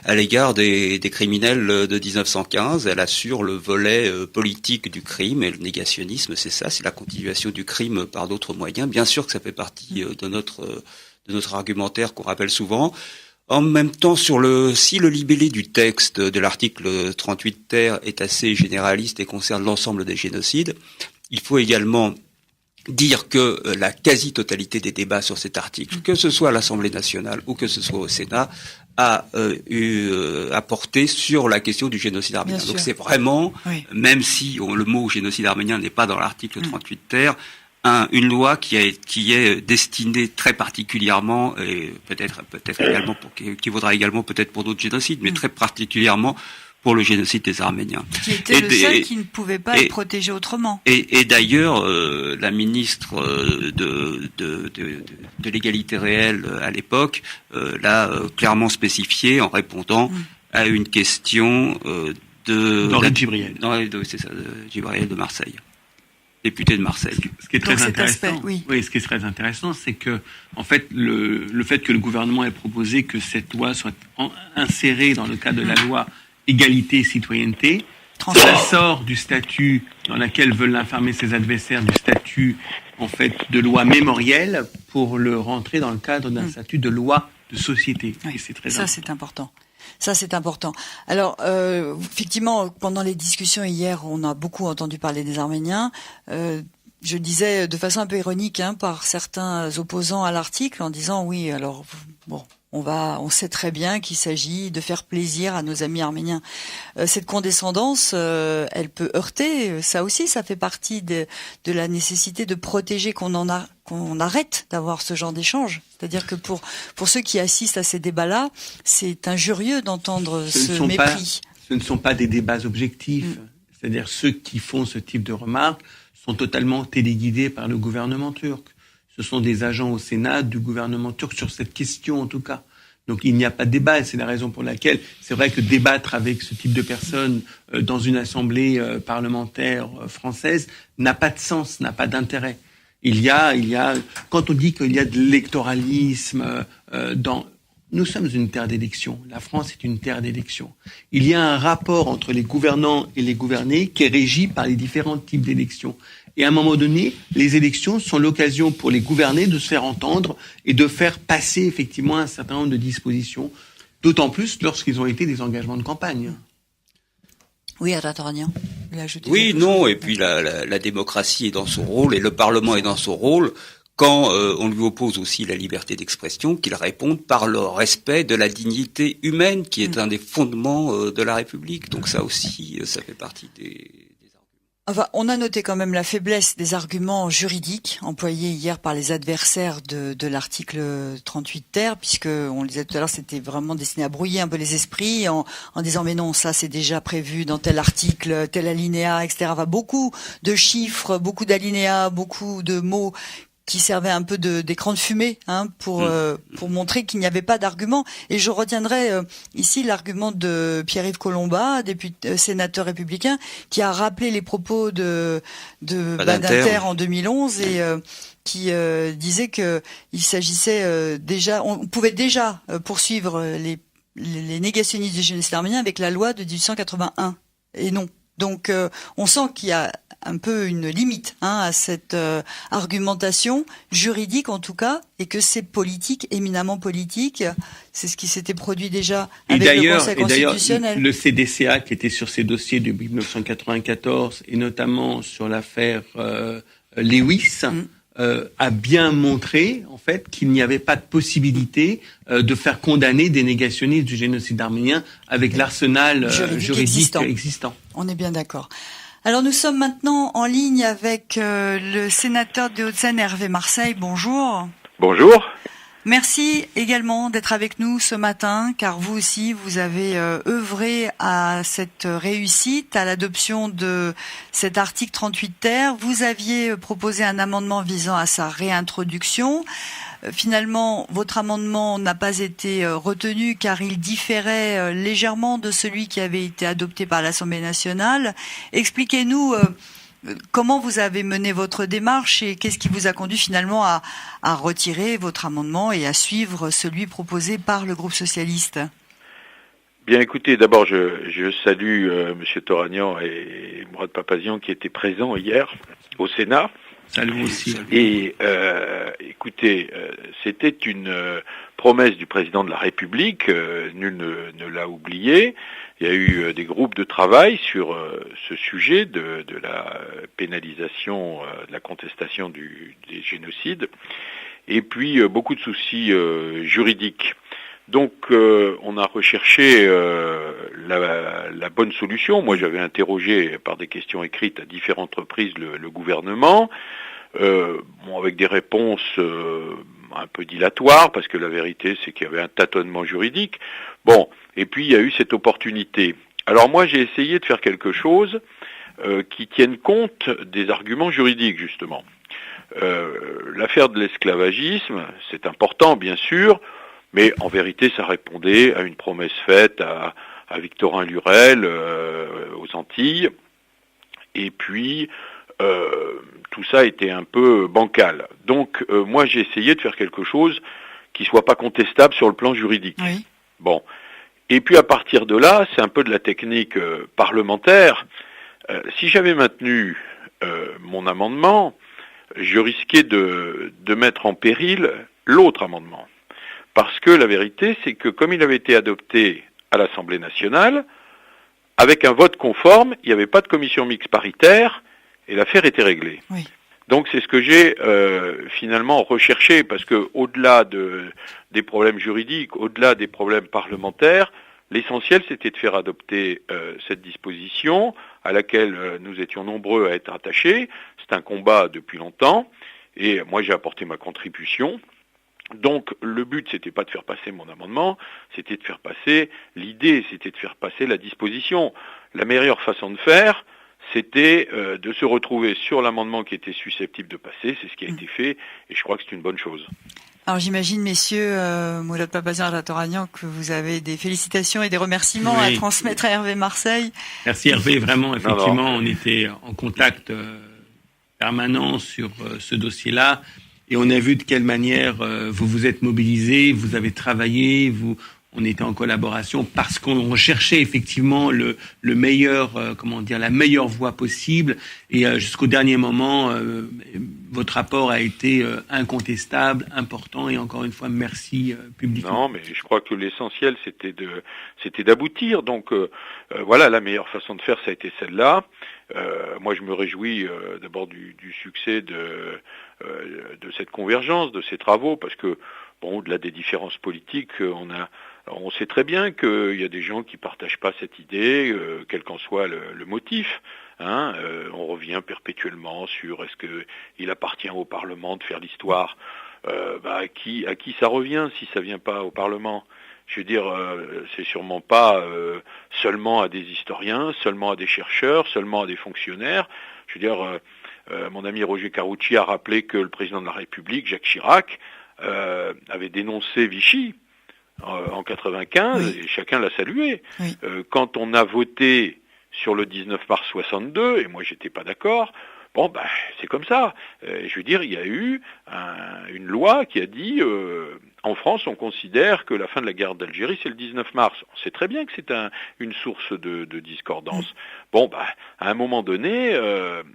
à l'égard des criminels de 1915. Elle assure le volet politique du crime, et le négationnisme, c'est ça, c'est la continuation du crime par d'autres moyens. Bien sûr que ça fait partie de notre argumentaire qu'on rappelle souvent. En même temps, si le libellé du texte de l'article 38 ter est assez généraliste et concerne l'ensemble des génocides, il faut également dire que la quasi-totalité des débats sur cet article, que ce soit à l'Assemblée nationale ou que ce soit au Sénat, a porté sur la question du génocide arménien. Donc c'est vraiment, même si le mot génocide arménien n'est pas dans l'article 38 ter, une loi qui est destinée très particulièrement, et peut-être également qui vaudra également peut-être pour d'autres génocides, mais très particulièrement pour le génocide des Arméniens. Qui était le seul qui ne pouvait pas être protégé autrement. Et d'ailleurs, la ministre de l'égalité réelle à l'époque l'a clairement spécifié en répondant à une question d'Henri Djibriel. C'est ça, Djibriel de Marseille. Député de Marseille. Ce qui est très intéressant, ce qui est très intéressant, c'est que, en fait, le fait que le gouvernement ait proposé que cette loi soit insérée dans le cadre de la loi égalité et citoyenneté, ça sort du statut dans lequel veulent l'enfermer ses adversaires, du statut, en fait, de loi mémorielle pour le rentrer dans le cadre d'un statut de loi de société. Oui. Et c'est très important. Ça, c'est important. Alors, effectivement, pendant les discussions hier, on a beaucoup entendu parler des Arméniens. Je disais de façon un peu ironique, par certains opposants à l'article, en disant oui, alors bon, on sait très bien qu'il s'agit de faire plaisir à nos amis arméniens. Cette condescendance, elle peut heurter. Ça aussi, ça fait partie de la nécessité de protéger qu'on arrête d'avoir ce genre d'échange. C'est-à-dire que pour ceux qui assistent à ces débats-là, c'est injurieux d'entendre ce mépris. Ce ne sont pas des débats objectifs. C'est-à-dire ceux qui font ce type de remarques sont totalement téléguidés par le gouvernement turc. Ce sont des agents au Sénat du gouvernement turc sur cette question, en tout cas. Donc il n'y a pas de débat, et c'est la raison pour laquelle c'est vrai que débattre avec ce type de personnes dans une assemblée parlementaire française n'a pas de sens, n'a pas d'intérêt. Il y a, quand on dit qu'il y a de l'électoralisme nous sommes une terre d'élection. La France est une terre d'élection. Il y a un rapport entre les gouvernants et les gouvernés qui est régi par les différents types d'élections. Et à un moment donné, les élections sont l'occasion pour les gouvernés de se faire entendre et de faire passer effectivement un certain nombre de dispositions, d'autant plus lorsqu'ils ont été des engagements de campagne. Oui, Ratoragnan. Oui, non, et puis la démocratie est dans son rôle et le Parlement est dans son rôle. Quand on lui oppose aussi la liberté d'expression, qu'il réponde par le respect de la dignité humaine, qui est un des fondements de la République. Donc ça aussi, ça fait partie des arguments. Enfin, on a noté quand même la faiblesse des arguments juridiques employés hier par les adversaires de l'article 38 ter, puisque on le disait tout à l'heure, c'était vraiment destiné à brouiller un peu les esprits en disant mais non, ça c'est déjà prévu dans tel article, tel alinéa, etc. Enfin, beaucoup de chiffres, beaucoup d'alinéas, beaucoup de mots qui servait un peu d'écran de fumée pour montrer qu'il n'y avait pas d'argument. Et je retiendrai ici l'argument de Pierre-Yves Collombat, sénateur républicain, qui a rappelé les propos de Badinter en 2011 et qui disait que il s'agissait déjà, on pouvait déjà poursuivre les négationnistes du génocide arménien avec la loi de 1881 et non. Donc on sent qu'il y a un peu une limite à cette argumentation juridique en tout cas, et que c'est politique, éminemment politique. C'est ce qui s'était produit déjà avec le Conseil constitutionnel. Le CDCA qui était sur ces dossiers depuis 1994 et notamment sur l'affaire Lewis a bien montré en fait qu'il n'y avait pas de possibilité de faire condamner des négationnistes du génocide arménien avec l'arsenal juridique existant. On est bien d'accord. Alors nous sommes maintenant en ligne avec le sénateur de Hauts-de-Seine, Hervé Marseille. Bonjour. Bonjour. Merci également d'être avec nous ce matin, car vous aussi, vous avez œuvré à cette réussite, à l'adoption de cet article 38 ter. Vous aviez proposé un amendement visant à sa réintroduction. Finalement, votre amendement n'a pas été retenu car il différait légèrement de celui qui avait été adopté par l'Assemblée nationale. Expliquez-nous comment vous avez mené votre démarche et qu'est-ce qui vous a conduit finalement à retirer votre amendement et à suivre celui proposé par le groupe socialiste. Bien, écoutez, d'abord, je salue M. Toragnan et Mourad Papazian qui étaient présents hier au Sénat. Salut aussi. Et écoutez, c'était une promesse du président de la République, nul ne l'a oublié. Il y a eu des groupes de travail sur ce sujet de la pénalisation, de la contestation des génocides, et puis beaucoup de soucis juridiques. Donc on a recherché la bonne solution. Moi j'avais interrogé par des questions écrites à différentes reprises le gouvernement, avec des réponses un peu dilatoires, parce que la vérité c'est qu'il y avait un tâtonnement juridique. Bon, et puis il y a eu cette opportunité. Alors moi j'ai essayé de faire quelque chose qui tienne compte des arguments juridiques justement. L'affaire de l'esclavagisme, c'est important bien sûr, mais en vérité, ça répondait à une promesse faite à Victorin Lurel aux Antilles. Et puis, tout ça était un peu bancal. Donc, moi, j'ai essayé de faire quelque chose qui soit pas contestable sur le plan juridique. Oui. Bon. Et puis, à partir de là, c'est un peu de la technique parlementaire. Si j'avais maintenu mon amendement, je risquais de mettre en péril l'autre amendement. Parce que la vérité, c'est que comme il avait été adopté à l'Assemblée nationale, avec un vote conforme, il n'y avait pas de commission mixte paritaire et l'affaire était réglée. Oui. Donc c'est ce que j'ai finalement recherché, parce que au-delà des problèmes juridiques, au-delà des problèmes parlementaires, l'essentiel c'était de faire adopter cette disposition à laquelle nous étions nombreux à être attachés. C'est un combat depuis longtemps et moi j'ai apporté ma contribution. Donc le but c'était pas de faire passer mon amendement, c'était de faire passer l'idée, c'était de faire passer la disposition. La meilleure façon de faire, c'était de se retrouver sur l'amendement qui était susceptible de passer, c'est ce qui a été fait, et je crois que c'est une bonne chose. Alors j'imagine, messieurs, Mourad Papazian et Ratoragnan, que vous avez des félicitations et des remerciements à transmettre à Hervé Marseille. Merci Hervé, vraiment, effectivement, on était en contact permanent sur ce dossier-là. Et on a vu de quelle manière vous vous êtes mobilisés, vous avez travaillé, on était en collaboration parce qu'on recherchait effectivement le meilleur, la meilleure voie possible. Et jusqu'au dernier moment, votre rapport a été incontestable, important. Et encore une fois, merci publiquement. Non, mais je crois que l'essentiel, c'était d'aboutir. Donc voilà, la meilleure façon de faire, ça a été celle-là. Moi, je me réjouis d'abord du succès de cette convergence, de ces travaux, parce que bon, au-delà des différences politiques, on sait très bien qu'il y a des gens qui partagent pas cette idée, quel qu'en soit le motif. On revient perpétuellement sur est-ce qu'il appartient au Parlement de faire l'histoire. À qui ça revient si ça vient pas au Parlement? Je veux dire, c'est sûrement pas seulement à des historiens, seulement à des chercheurs, seulement à des fonctionnaires. Je veux dire, mon ami Roger Carucci a rappelé que le président de la République, Jacques Chirac, avait dénoncé Vichy en 95, oui. Et chacun l'a salué. Oui. Quand on a voté sur le 19 mars 62, et moi j'étais pas d'accord, bon c'est comme ça. Je veux dire, il y a eu une loi qui a dit en France on considère que la fin de la guerre d'Algérie c'est le 19 mars. On sait très bien que c'est une source de discordance. Bon à un moment donné,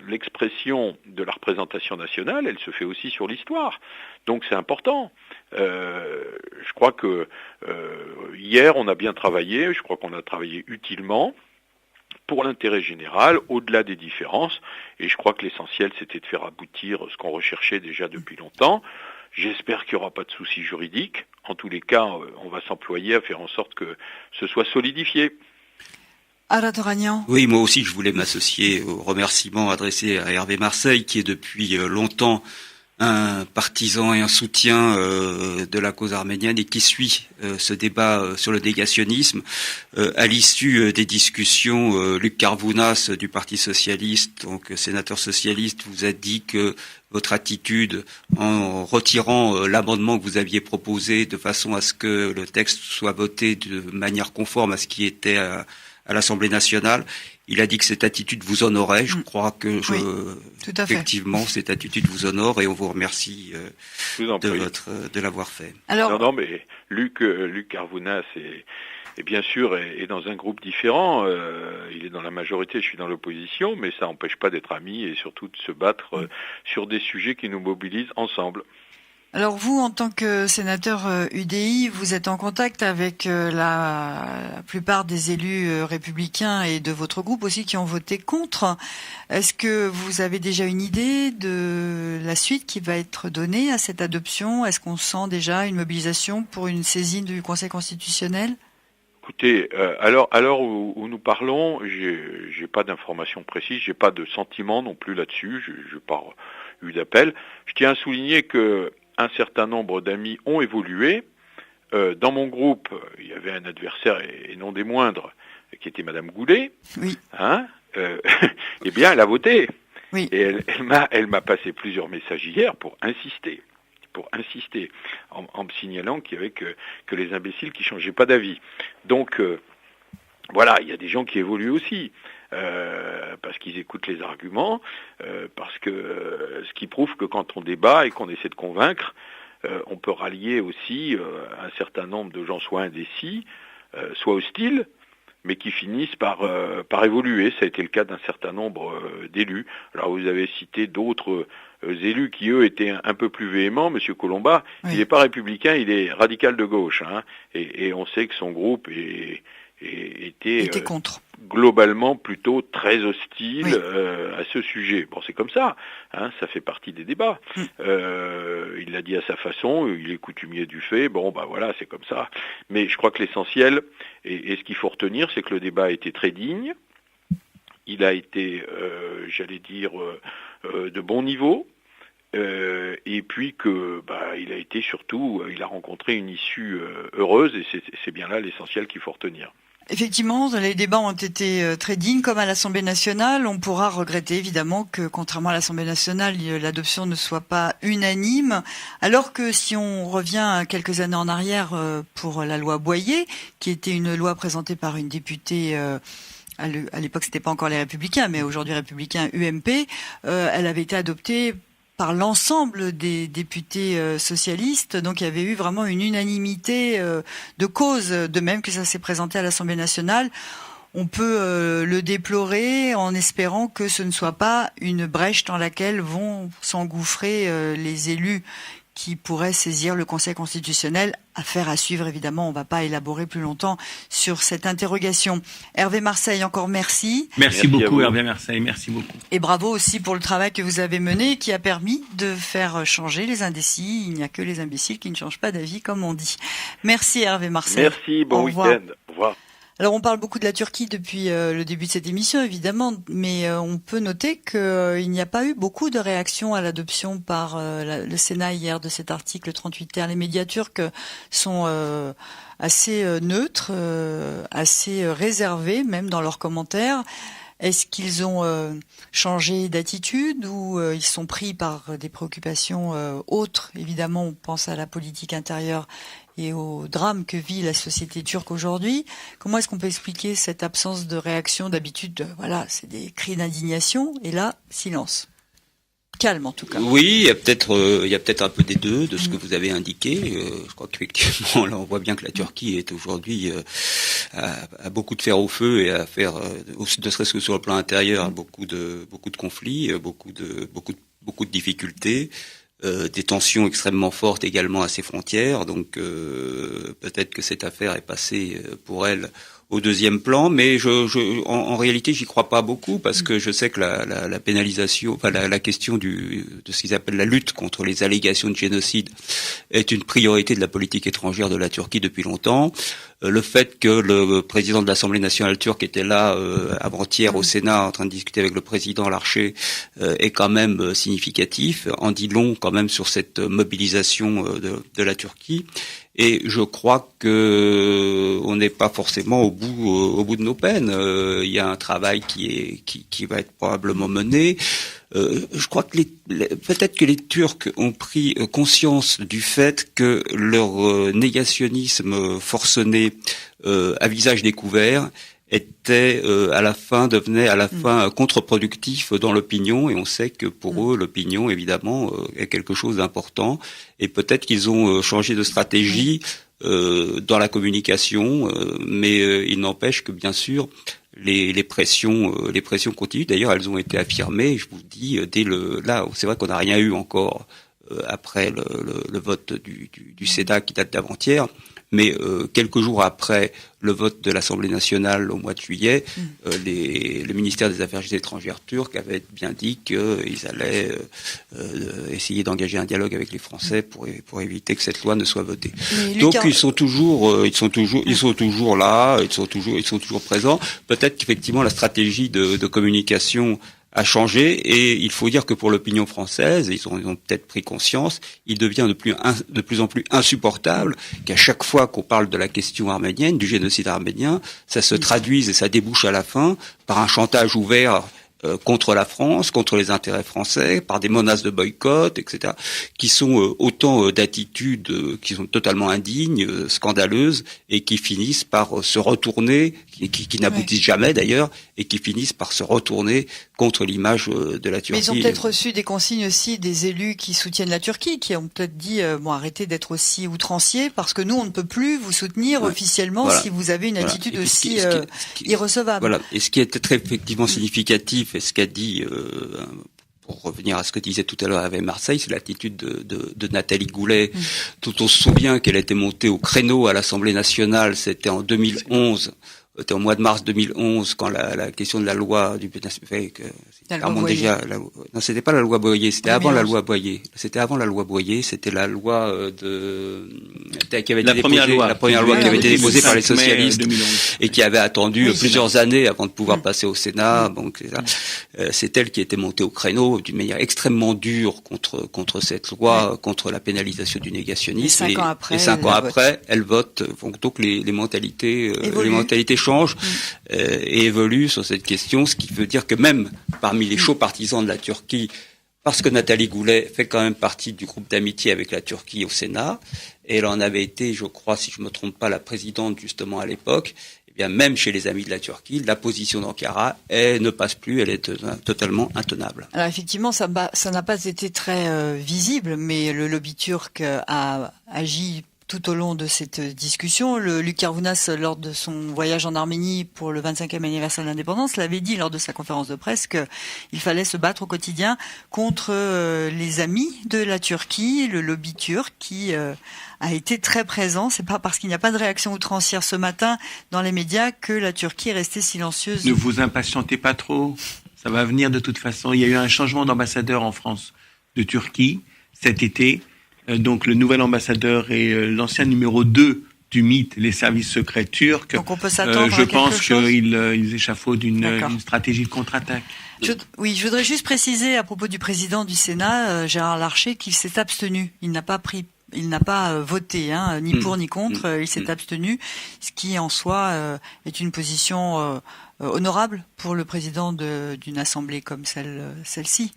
l'expression de la représentation nationale, elle se fait aussi sur l'histoire. Donc c'est important. Je crois que hier on a bien travaillé, je crois qu'on a travaillé utilement pour l'intérêt général, au-delà des différences, et je crois que l'essentiel c'était de faire aboutir ce qu'on recherchait déjà depuis longtemps. J'espère qu'il n'y aura pas de soucis juridiques. En tous les cas, on va s'employer à faire en sorte que ce soit solidifié. Oui, moi aussi je voulais m'associer aux remerciements adressés à Hervé Marseille, qui est depuis longtemps un partisan et un soutien de la cause arménienne et qui suit ce débat sur le négationnisme. À l'issue des discussions, Luc Carvounas du Parti socialiste, donc sénateur socialiste, vous a dit que votre attitude en retirant l'amendement que vous aviez proposé de façon à ce que le texte soit voté de manière conforme à ce qui était à l'Assemblée nationale, il a dit que cette attitude vous honorait. Je crois que effectivement, cette attitude vous honore et on vous remercie de l'avoir fait. Alors, non, mais Luc Carvounas est bien sûr est dans un groupe différent. Il est dans la majorité, je suis dans l'opposition, mais ça n'empêche pas d'être amis et surtout de se battre sur des sujets qui nous mobilisent ensemble. Alors vous, en tant que sénateur UDI, vous êtes en contact avec la plupart des élus républicains et de votre groupe aussi qui ont voté contre. Est-ce que vous avez déjà une idée de la suite qui va être donnée à cette adoption? Est-ce qu'on sent déjà une mobilisation pour une saisine du Conseil constitutionnel? Écoutez, à l'heure où nous parlons, j'ai pas d'informations précises, j'ai pas de sentiment non plus là-dessus, j'ai pas eu d'appel. Je tiens à souligner que un certain nombre d'amis ont évolué. Dans mon groupe, il y avait un adversaire, et non des moindres, qui était Madame Goulet. Oui. Eh bien, elle a voté. Oui. Et elle m'a passé plusieurs messages hier pour insister, en me signalant qu'il y avait que les imbéciles qui changeaient pas d'avis. Donc, voilà, il y a des gens qui évoluent aussi. Parce qu'ils écoutent les arguments, parce que ce qui prouve que quand on débat et qu'on essaie de convaincre, on peut rallier aussi un certain nombre de gens soit indécis, soit hostiles, mais qui finissent par évoluer. Ça a été le cas d'un certain nombre d'élus. Alors vous avez cité d'autres élus qui, eux, étaient un peu plus véhéments. Monsieur Colomba, oui. Il n'est pas républicain, il est radical de gauche. Et on sait que son groupe était contre. Globalement plutôt très hostile à ce sujet. Bon, c'est comme ça, ça fait partie des débats. Il l'a dit à sa façon, il est coutumier du fait, bon, voilà, c'est comme ça. Mais je crois que l'essentiel, et ce qu'il faut retenir, c'est que le débat a été très digne, il a été, de bon niveau, et puis que il a été surtout, il a rencontré une issue heureuse, et c'est bien là l'essentiel qu'il faut retenir. Effectivement, les débats ont été très dignes, comme à l'Assemblée nationale. On pourra regretter évidemment que, contrairement à l'Assemblée nationale, l'adoption ne soit pas unanime. Alors que si on revient quelques années en arrière pour la loi Boyer, qui était une loi présentée par une députée, à l'époque c'était pas encore les Républicains, mais aujourd'hui Républicains UMP, elle avait été adoptée par l'ensemble des députés socialistes. Donc il y avait eu vraiment une unanimité de cause, de même que ça s'est présenté à l'Assemblée nationale. On peut le déplorer en espérant que ce ne soit pas une brèche dans laquelle vont s'engouffrer les élus qui pourraient saisir le Conseil constitutionnel. Affaire à suivre, évidemment, on ne va pas élaborer plus longtemps sur cette interrogation. Hervé Marseille, encore merci. Merci beaucoup Hervé Marseille, merci beaucoup. Et bravo aussi pour le travail que vous avez mené, qui a permis de faire changer les indécis. Il n'y a que les imbéciles qui ne changent pas d'avis, comme on dit. Merci Hervé Marseille. Merci, bon week-end. Au revoir. Alors on parle beaucoup de la Turquie depuis le début de cette émission, évidemment, mais on peut noter qu'il n'y a pas eu beaucoup de réactions à l'adoption par le Sénat hier de cet article 38 ter. Les médias turcs sont assez neutres, assez réservés, même dans leurs commentaires. Est-ce qu'ils ont changé d'attitude ou ils sont pris par des préoccupations autres? Évidemment, on pense à la politique intérieure et au drame que vit la société turque aujourd'hui. Comment est-ce qu'on peut expliquer cette absence de réaction? D'habitude, voilà, c'est des cris d'indignation, et là, silence. Calme, en tout cas. Oui, il y a peut-être un peu des deux, de ce que vous avez indiqué. Je crois qu'effectivement, là, on voit bien que la Turquie est aujourd'hui à beaucoup de fer au feu et à faire, ne serait-ce que sur le plan intérieur, beaucoup de conflits, beaucoup de difficultés. Des tensions extrêmement fortes également à ses frontières, donc peut-être que cette affaire est passée pour elle au deuxième plan, mais en réalité j'y crois pas beaucoup, parce que je sais que la pénalisation, enfin la question de ce qu'ils appellent la lutte contre les allégations de génocide est une priorité de la politique étrangère de la Turquie depuis longtemps. Le fait que le président de l'Assemblée nationale turque était là avant-hier au Sénat en train de discuter avec le président Larcher est quand même significatif, en dit long quand même sur cette mobilisation de la Turquie. Et je crois que on n'est pas forcément au bout de nos peines. Il y a un travail qui va être probablement mené. Je crois que peut-être que les Turcs ont pris conscience du fait que leur négationnisme forcené à visage découvert devenait à la fin contre-productif dans l'opinion, et on sait que pour eux l'opinion évidemment est quelque chose d'important, et peut-être qu'ils ont changé de stratégie dans la communication, mais il n'empêche que bien sûr les pressions continuent. D'ailleurs, elles ont été affirmées, je vous dis, là, c'est vrai qu'on n'a rien eu encore après le vote du Sénat qui date d'avant-hier, mais quelques jours après le vote de l'Assemblée nationale au mois de juillet, le ministère des Affaires étrangères turc avait bien dit qu'ils allaient essayer d'engager un dialogue avec les Français pour éviter que cette loi ne soit votée. Donc ils sont toujours là, ils sont toujours présents. Peut-être qu'effectivement la stratégie de communication a changé, et il faut dire que pour l'opinion française, ils ont peut-être pris conscience, il devient de plus en plus insupportable qu'à chaque fois qu'on parle de la question arménienne, du génocide arménien, ça se traduise et ça débouche à la fin par un chantage ouvert contre la France, contre les intérêts français, par des menaces de boycott, etc., qui sont autant d'attitudes qui sont totalement indignes, scandaleuses, et qui finissent par se retourner, qui n'aboutissent jamais d'ailleurs, et qui finissent par se retourner contre l'image de la Turquie. Mais ils ont peut-être reçu des consignes aussi des élus qui soutiennent la Turquie, qui ont peut-être dit arrêtez d'être aussi outranciers, parce que nous on ne peut plus vous soutenir officiellement si vous avez une attitude aussi irrecevable. Voilà. Et ce qui est très effectivement significatif, et ce qu'a dit, pour revenir à ce que disait tout à l'heure avec Marseille, c'est l'attitude de Nathalie Goulet, dont on se souvient qu'elle était montée au créneau à l'Assemblée nationale, c'était en 2011. C'était au mois de mars 2011, quand la question de la loi du non, c'était pas la loi Boyer, c'était avant la loi Boyer. C'était avant la loi Boyer, c'était la loi qui avait été déposée, la première loi qui avait été déposée par les socialistes et qui avait attendu plusieurs années avant de pouvoir passer au Sénat. Donc c'est elle qui était montée au créneau d'une manière extrêmement dure contre cette loi, contre la pénalisation du négationnisme. Et 5 ans après, elle vote. Donc les mentalités changent et évoluent sur cette question, ce qui veut dire que même parmi les chauds partisans de la Turquie, parce que Nathalie Goulet fait quand même partie du groupe d'amitié avec la Turquie au Sénat, et elle en avait été, je crois, si je me trompe pas, la présidente justement à l'époque, eh bien même chez les amis de la Turquie, la position d'Ankara ne passe plus, elle est totalement intenable. Alors effectivement, ça n'a pas été très visible, mais le lobby turc a agi tout au long de cette discussion. Luc Karbounas, lors de son voyage en Arménie pour le 25e anniversaire de l'indépendance, l'avait dit lors de sa conférence de presse qu'il fallait se battre au quotidien contre les amis de la Turquie, le lobby turc qui a été très présent. C'est pas parce qu'il n'y a pas de réaction outrancière ce matin dans les médias que la Turquie est restée silencieuse. Ne vous impatientez pas trop, ça va venir de toute façon. Il y a eu un changement d'ambassadeur en France de Turquie cet été. Donc le nouvel ambassadeur est l'ancien numéro 2 du mythe, les services secrets turcs. Donc on peut s'attendre je à pense quelque chose. qu'ils échafaudent une stratégie de contre-attaque. Je voudrais juste préciser à propos du président du Sénat, Gérard Larcher, qu'il s'est abstenu. Il n'a pas voté, ni pour ni contre. Il s'est abstenu, ce qui en soi est une position honorable pour le président d'une assemblée comme celle-ci.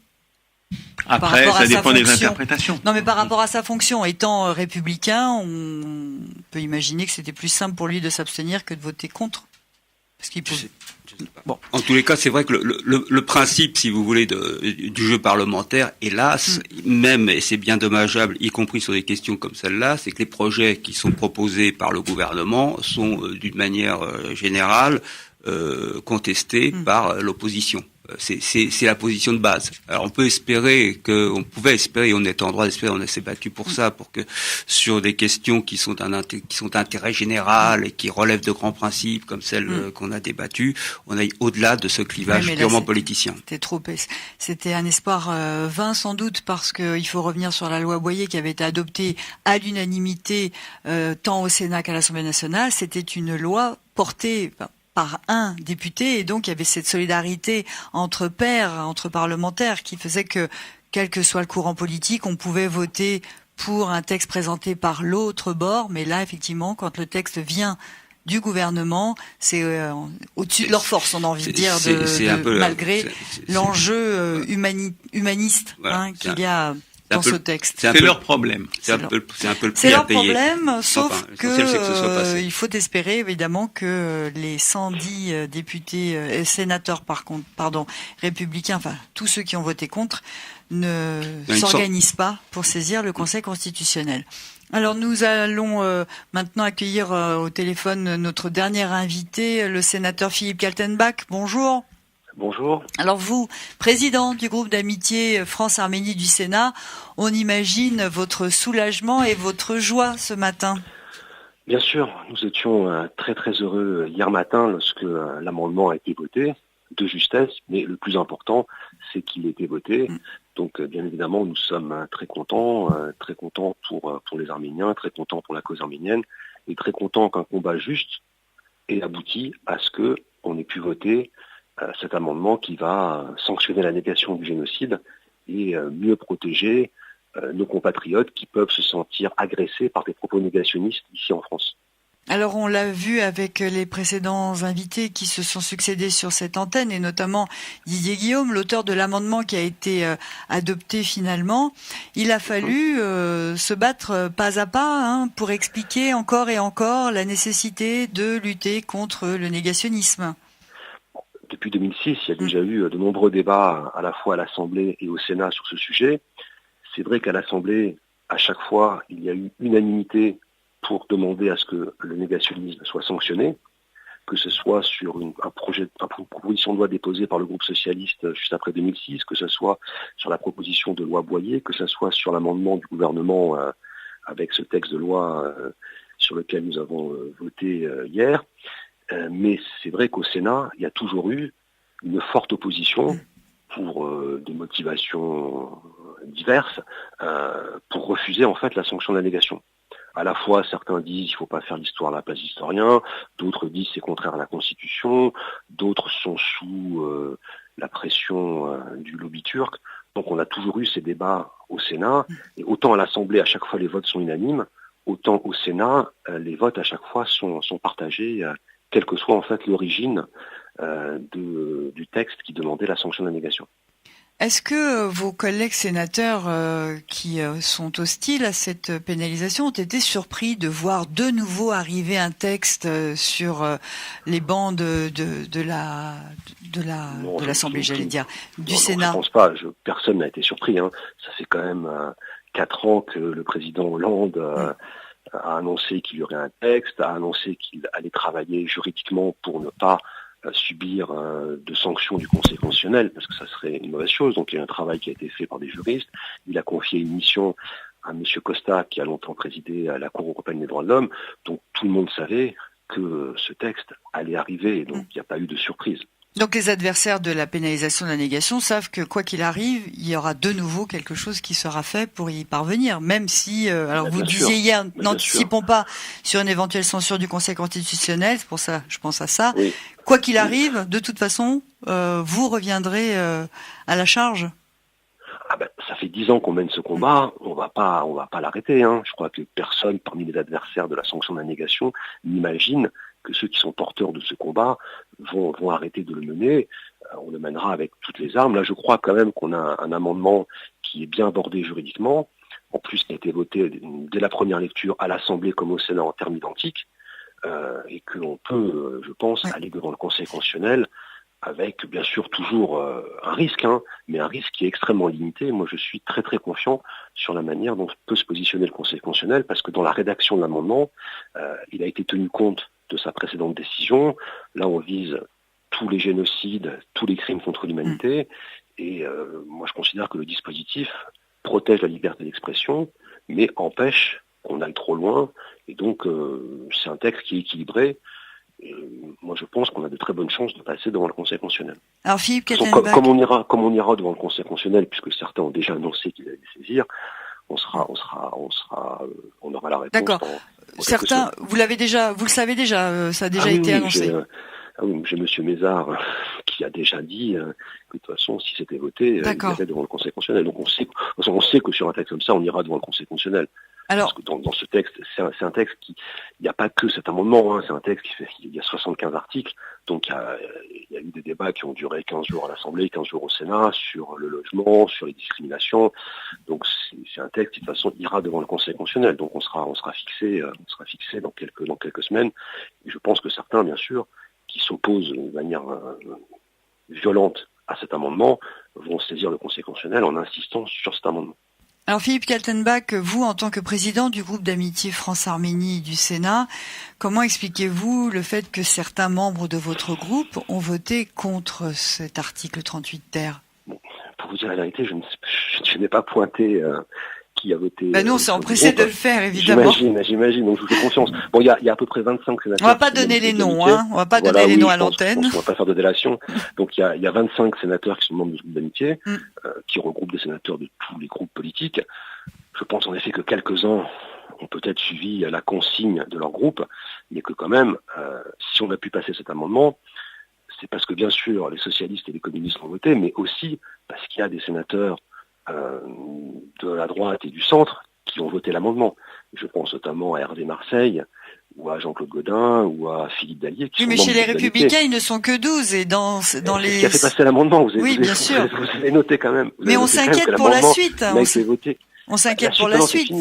Après, ça dépend des interprétations. Non, mais par rapport à sa fonction, étant républicain, on peut imaginer que c'était plus simple pour lui de s'abstenir que de voter contre. Parce qu'il peut... Bon. En tous les cas, c'est vrai que le principe, si vous voulez, du jeu parlementaire, hélas, même, et c'est bien dommageable, y compris sur des questions comme celle-là, c'est que les projets qui sont proposés par le gouvernement sont, d'une manière générale, contestés par l'opposition. C'est la position de base. Alors on pouvait espérer, on était en droit d'espérer, on s'est battu pour ça, pour que sur des questions qui sont d'intérêt général et qui relèvent de grands principes comme celles qu'on a débattues, on aille au-delà de ce clivage purement politicien. C'était un espoir vain sans doute, parce qu'il faut revenir sur la loi Boyer qui avait été adoptée à l'unanimité tant au Sénat qu'à l'Assemblée nationale. C'était une loi portée par un député, et donc il y avait cette solidarité entre pairs, entre parlementaires, qui faisait que, quel que soit le courant politique, on pouvait voter pour un texte présenté par l'autre bord. Mais là, effectivement, quand le texte vient du gouvernement, c'est au-dessus de leur force, on a envie de dire, malgré l'enjeu humaniste qu'il y a dans ce texte. C'est leur problème. C'est un peu le prix à payer. C'est leur problème, sauf il faut espérer évidemment que les 110 députés, sénateurs républicains, enfin tous ceux qui ont voté contre, ne s'organisent pas pour saisir le Conseil constitutionnel. Alors nous allons maintenant accueillir au téléphone notre dernier invité, le sénateur Philippe Kaltenbach. Bonjour. Bonjour. Alors vous, président du groupe d'amitié France-Arménie du Sénat, on imagine votre soulagement et votre joie ce matin. Bien sûr, nous étions très très heureux hier matin lorsque l'amendement a été voté, de justesse, mais le plus important, c'est qu'il ait été voté. Donc bien évidemment, nous sommes très contents pour les Arméniens, très contents pour la cause arménienne, et très contents qu'un combat juste ait abouti à ce qu'on ait pu voter cet amendement qui va sanctionner la négation du génocide et mieux protéger nos compatriotes qui peuvent se sentir agressés par des propos négationnistes ici en France. Alors on l'a vu avec les précédents invités qui se sont succédés sur cette antenne, et notamment Didier Guillaume, l'auteur de l'amendement qui a été adopté finalement. Il a fallu se battre pas à pas pour expliquer encore et encore la nécessité de lutter contre le négationnisme. Depuis 2006, il y a déjà eu de nombreux débats à la fois à l'Assemblée et au Sénat sur ce sujet. C'est vrai qu'à l'Assemblée, à chaque fois, il y a eu unanimité pour demander à ce que le négationnisme soit sanctionné, que ce soit sur une proposition de loi déposée par le groupe socialiste juste après 2006, que ce soit sur la proposition de loi Boyer, que ce soit sur l'amendement du gouvernement avec ce texte de loi sur lequel nous avons voté hier. Mais c'est vrai qu'au Sénat, il y a toujours eu une forte opposition pour des motivations diverses pour refuser en fait la sanction de la négation. À la fois, certains disent qu'il ne faut pas faire l'histoire à la place d'historien, d'autres disent c'est contraire à la Constitution, d'autres sont sous la pression du lobby turc. Donc on a toujours eu ces débats au Sénat, et autant à l'Assemblée, à chaque fois les votes sont unanimes, autant au Sénat, les votes à chaque fois sont partagés, quelle que soit en fait l'origine du texte qui demandait la sanction de la négation. Est-ce que vos collègues sénateurs qui sont hostiles à cette pénalisation ont été surpris de voir de nouveau arriver un texte sur les bancs de l'Assemblée, j'allais dire, du Sénat? Je pense pas. Personne n'a été surpris. Hein. Ça fait quand même 4 ans que le président Hollande a annoncé qu'il y aurait un texte, a annoncé qu'il allait travailler juridiquement pour ne pas subir de sanctions du Conseil constitutionnel, parce que ça serait une mauvaise chose. Donc il y a un travail qui a été fait par des juristes. Il a confié une mission à M. Costa, qui a longtemps présidé à la Cour européenne des droits de l'homme. Donc tout le monde savait que ce texte allait arriver, et donc il n'y a pas eu de surprise. Donc les adversaires de la pénalisation de la négation savent que quoi qu'il arrive, il y aura de nouveau quelque chose qui sera fait pour y parvenir, même si, alors vous disiez hier, n'anticipons pas sur une éventuelle censure du Conseil constitutionnel, c'est pour ça je pense à ça. Oui. Quoi qu'il arrive, de toute façon, vous reviendrez à la charge. Ça fait 10 ans qu'on mène ce combat, on va pas l'arrêter. Hein. Je crois que personne parmi les adversaires de la sanction de la négation n'imagine que ceux qui sont porteurs de ce combat vont arrêter de le mener. On le mènera avec toutes les armes. Là, je crois quand même qu'on a un amendement qui est bien bordé juridiquement, en plus qui a été voté dès la première lecture à l'Assemblée comme au Sénat en termes identiques, et qu'on peut, je pense, aller devant le Conseil constitutionnel avec bien sûr toujours un risque, mais un risque qui est extrêmement limité. Moi, je suis très très confiant sur la manière dont peut se positionner le Conseil constitutionnel, parce que dans la rédaction de l'amendement, il a été tenu compte de sa précédente décision. Là, on vise tous les génocides, tous les crimes contre l'humanité, et moi je considère que le dispositif protège la liberté d'expression, mais empêche qu'on aille trop loin, et donc c'est un texte qui est équilibré. Et moi, je pense qu'on a de très bonnes chances de passer devant le Conseil constitutionnel. Alors, Philippe Kattenbach, comme on ira devant le Conseil constitutionnel, puisque certains ont déjà annoncé qu'ils allaient le saisir, on aura la réponse. D'accord. Certains, vous le savez déjà, ça a déjà été annoncé. J'ai Monsieur Mézard qui a déjà dit que de toute façon, si c'était voté, il irait devant le Conseil constitutionnel. Donc on sait que sur un texte comme ça, on ira devant le Conseil constitutionnel. Alors, parce que dans ce texte, c'est un texte qui, il n'y a pas que cet amendement, c'est un texte il y a 75 articles, donc il y a eu des débats qui ont duré 15 jours à l'Assemblée, 15 jours au Sénat, sur le logement, sur les discriminations. Donc c'est un texte qui de toute façon ira devant le Conseil constitutionnel. Donc on sera fixé dans quelques semaines. Et je pense que certains, bien sûr, qui s'opposent de manière violente à cet amendement, vont saisir le Conseil constitutionnel en insistant sur cet amendement. Alors Philippe Kattenbach, vous en tant que président du groupe d'amitié France-Arménie du Sénat, comment expliquez-vous le fait que certains membres de votre groupe ont voté contre cet article 38 ter? Pour vous dire la vérité, je n'ai pas pointé qui a voté. Nous, on s'est empressé de le faire, évidemment. J'imagine, donc je vous fais confiance. Bon, il y a à peu près 25 sénateurs. On va pas donner les noms, on va pas donner les noms à l'antenne. On va pas faire de délation. Donc il y a 25 sénateurs qui sont membres du groupe d'amitié, qui regroupent des sénateurs de tous les groupes politiques. Je pense en effet que quelques-uns ont peut-être suivi la consigne de leur groupe, mais que quand même, si on a pu passer cet amendement, c'est parce que bien sûr les socialistes et les communistes l'ont voté, mais aussi parce qu'il y a des sénateurs de la droite et du centre qui ont voté l'amendement. Je pense notamment à Hervé Marseille, ou à Jean-Claude Gaudin, ou à Philippe Dallier. Mais chez les Républicains, ils ne sont que 12, et dans les... Qui a fait passer l'amendement, vous avez noté quand même. Mais on s'inquiète pour la suite. On s'inquiète pour la suite.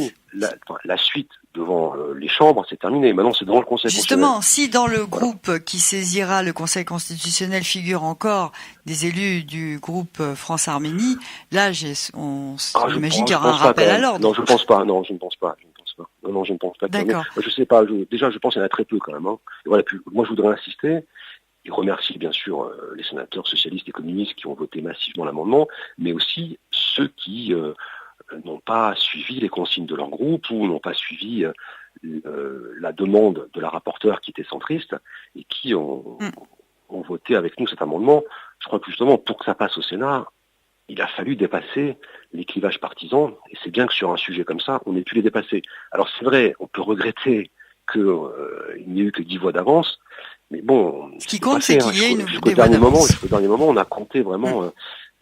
La suite devant les chambres, c'est terminé. Maintenant, c'est devant le Conseil constitutionnel. Justement, si dans le groupe qui saisira le Conseil constitutionnel figurent encore des élus du groupe France-Arménie, là, on imagine qu'il y aura un rappel à l'ordre. Non, je ne pense pas. Non, je ne pense pas. Non, je ne pense pas. D'accord. Je sais pas. Déjà, je pense qu'il y en a très peu quand même. Et voilà, puis, moi, je voudrais insister et remercier bien sûr les sénateurs socialistes et communistes qui ont voté massivement l'amendement, mais aussi ceux qui n'ont pas suivi les consignes de leur groupe ou n'ont pas suivi la demande de la rapporteure qui était centriste et qui ont voté avec nous cet amendement. Je crois que justement, pour que ça passe au Sénat, il a fallu dépasser les clivages partisans, et c'est bien que sur un sujet comme ça, on ait pu les dépasser. Alors c'est vrai, on peut regretter qu'il n'y ait eu que 10 voix d'avance, mais bon... Ce qui compte, c'est qu'il y ait jusqu'au dernier moment, on a compté vraiment...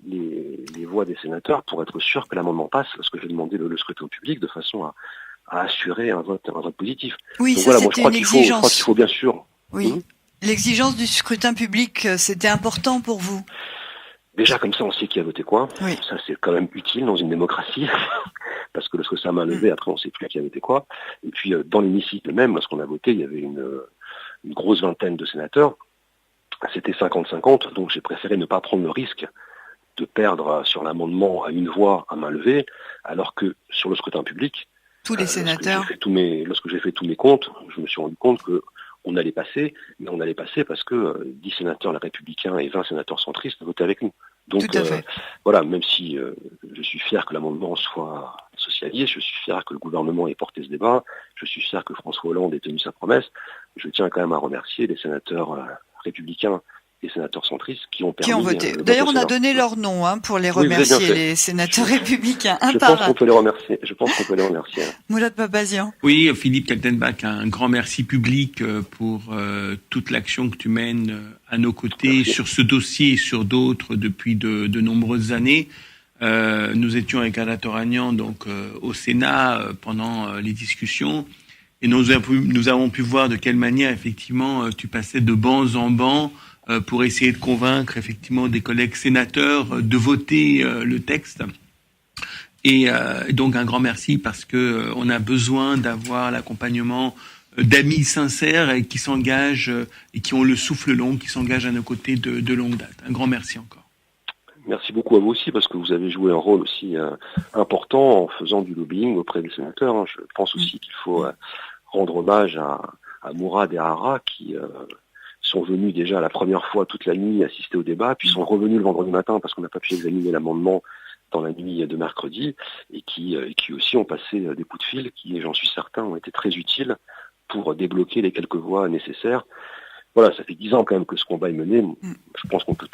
les voix des sénateurs pour être sûr que l'amendement passe, parce que j'ai demandé le scrutin public de façon à assurer un vote positif. Oui, donc ça voilà, c'était une exigence. Je crois qu'il faut bien sûr... Oui. L'exigence du scrutin public, c'était important pour vous? Déjà, comme ça, on sait qui a voté quoi. Oui. Ça, c'est quand même utile dans une démocratie. Parce que lorsque ça a main levée, après, on sait plus qui a voté quoi. Et puis, dans l'hémicycle même, lorsqu'on a voté, il y avait une grosse vingtaine de sénateurs. C'était 50-50, donc j'ai préféré ne pas prendre le risque de perdre sur l'amendement à une voix à main levée, alors que sur le scrutin public, tous les sénateurs. Lorsque j'ai fait tous mes comptes, je me suis rendu compte que on allait passer, mais on allait passer parce que 10 sénateurs les républicains et 20 sénateurs centristes votaient avec nous. Donc Tout à fait. voilà, même si je suis fier que l'amendement soit socialiste, je suis fier que le gouvernement ait porté ce débat, je suis fier que François Hollande ait tenu sa promesse, je tiens quand même à remercier les sénateurs républicains et sénateurs centristes qui ont voté. D'ailleurs, on a donné leur nom pour les remercier, les sénateurs républicains. Je pense qu'on peut les remercier. Mourad Papazian. Oui, Philippe Kaltenbach, un grand merci public pour toute l'action que tu mènes à nos côtés Merci. sur ce dossier et sur d'autres depuis de nombreuses années. Nous étions avec Ada Toragnan donc au Sénat pendant les discussions et nous avons pu voir de quelle manière effectivement tu passais de bancs en bancs pour essayer de convaincre effectivement des collègues sénateurs de voter le texte. Et donc un grand merci parce que on a besoin d'avoir l'accompagnement d'amis sincères et qui s'engagent et qui ont le souffle long, qui s'engagent à nos côtés de longue date. Un grand merci encore. Merci beaucoup à vous aussi parce que vous avez joué un rôle aussi important en faisant du lobbying auprès des sénateurs. Je pense aussi qu'il faut rendre hommage à Mourad et à Ara qui sont venus déjà la première fois toute la nuit assister au débat, puis sont revenus le vendredi matin parce qu'on n'a pas pu examiner l'amendement dans la nuit de mercredi, et qui aussi ont passé des coups de fil qui, j'en suis certain, ont été très utiles pour débloquer les quelques voix nécessaires. Voilà, ça fait 10 ans quand même que ce combat est mené. Je pense qu'on peut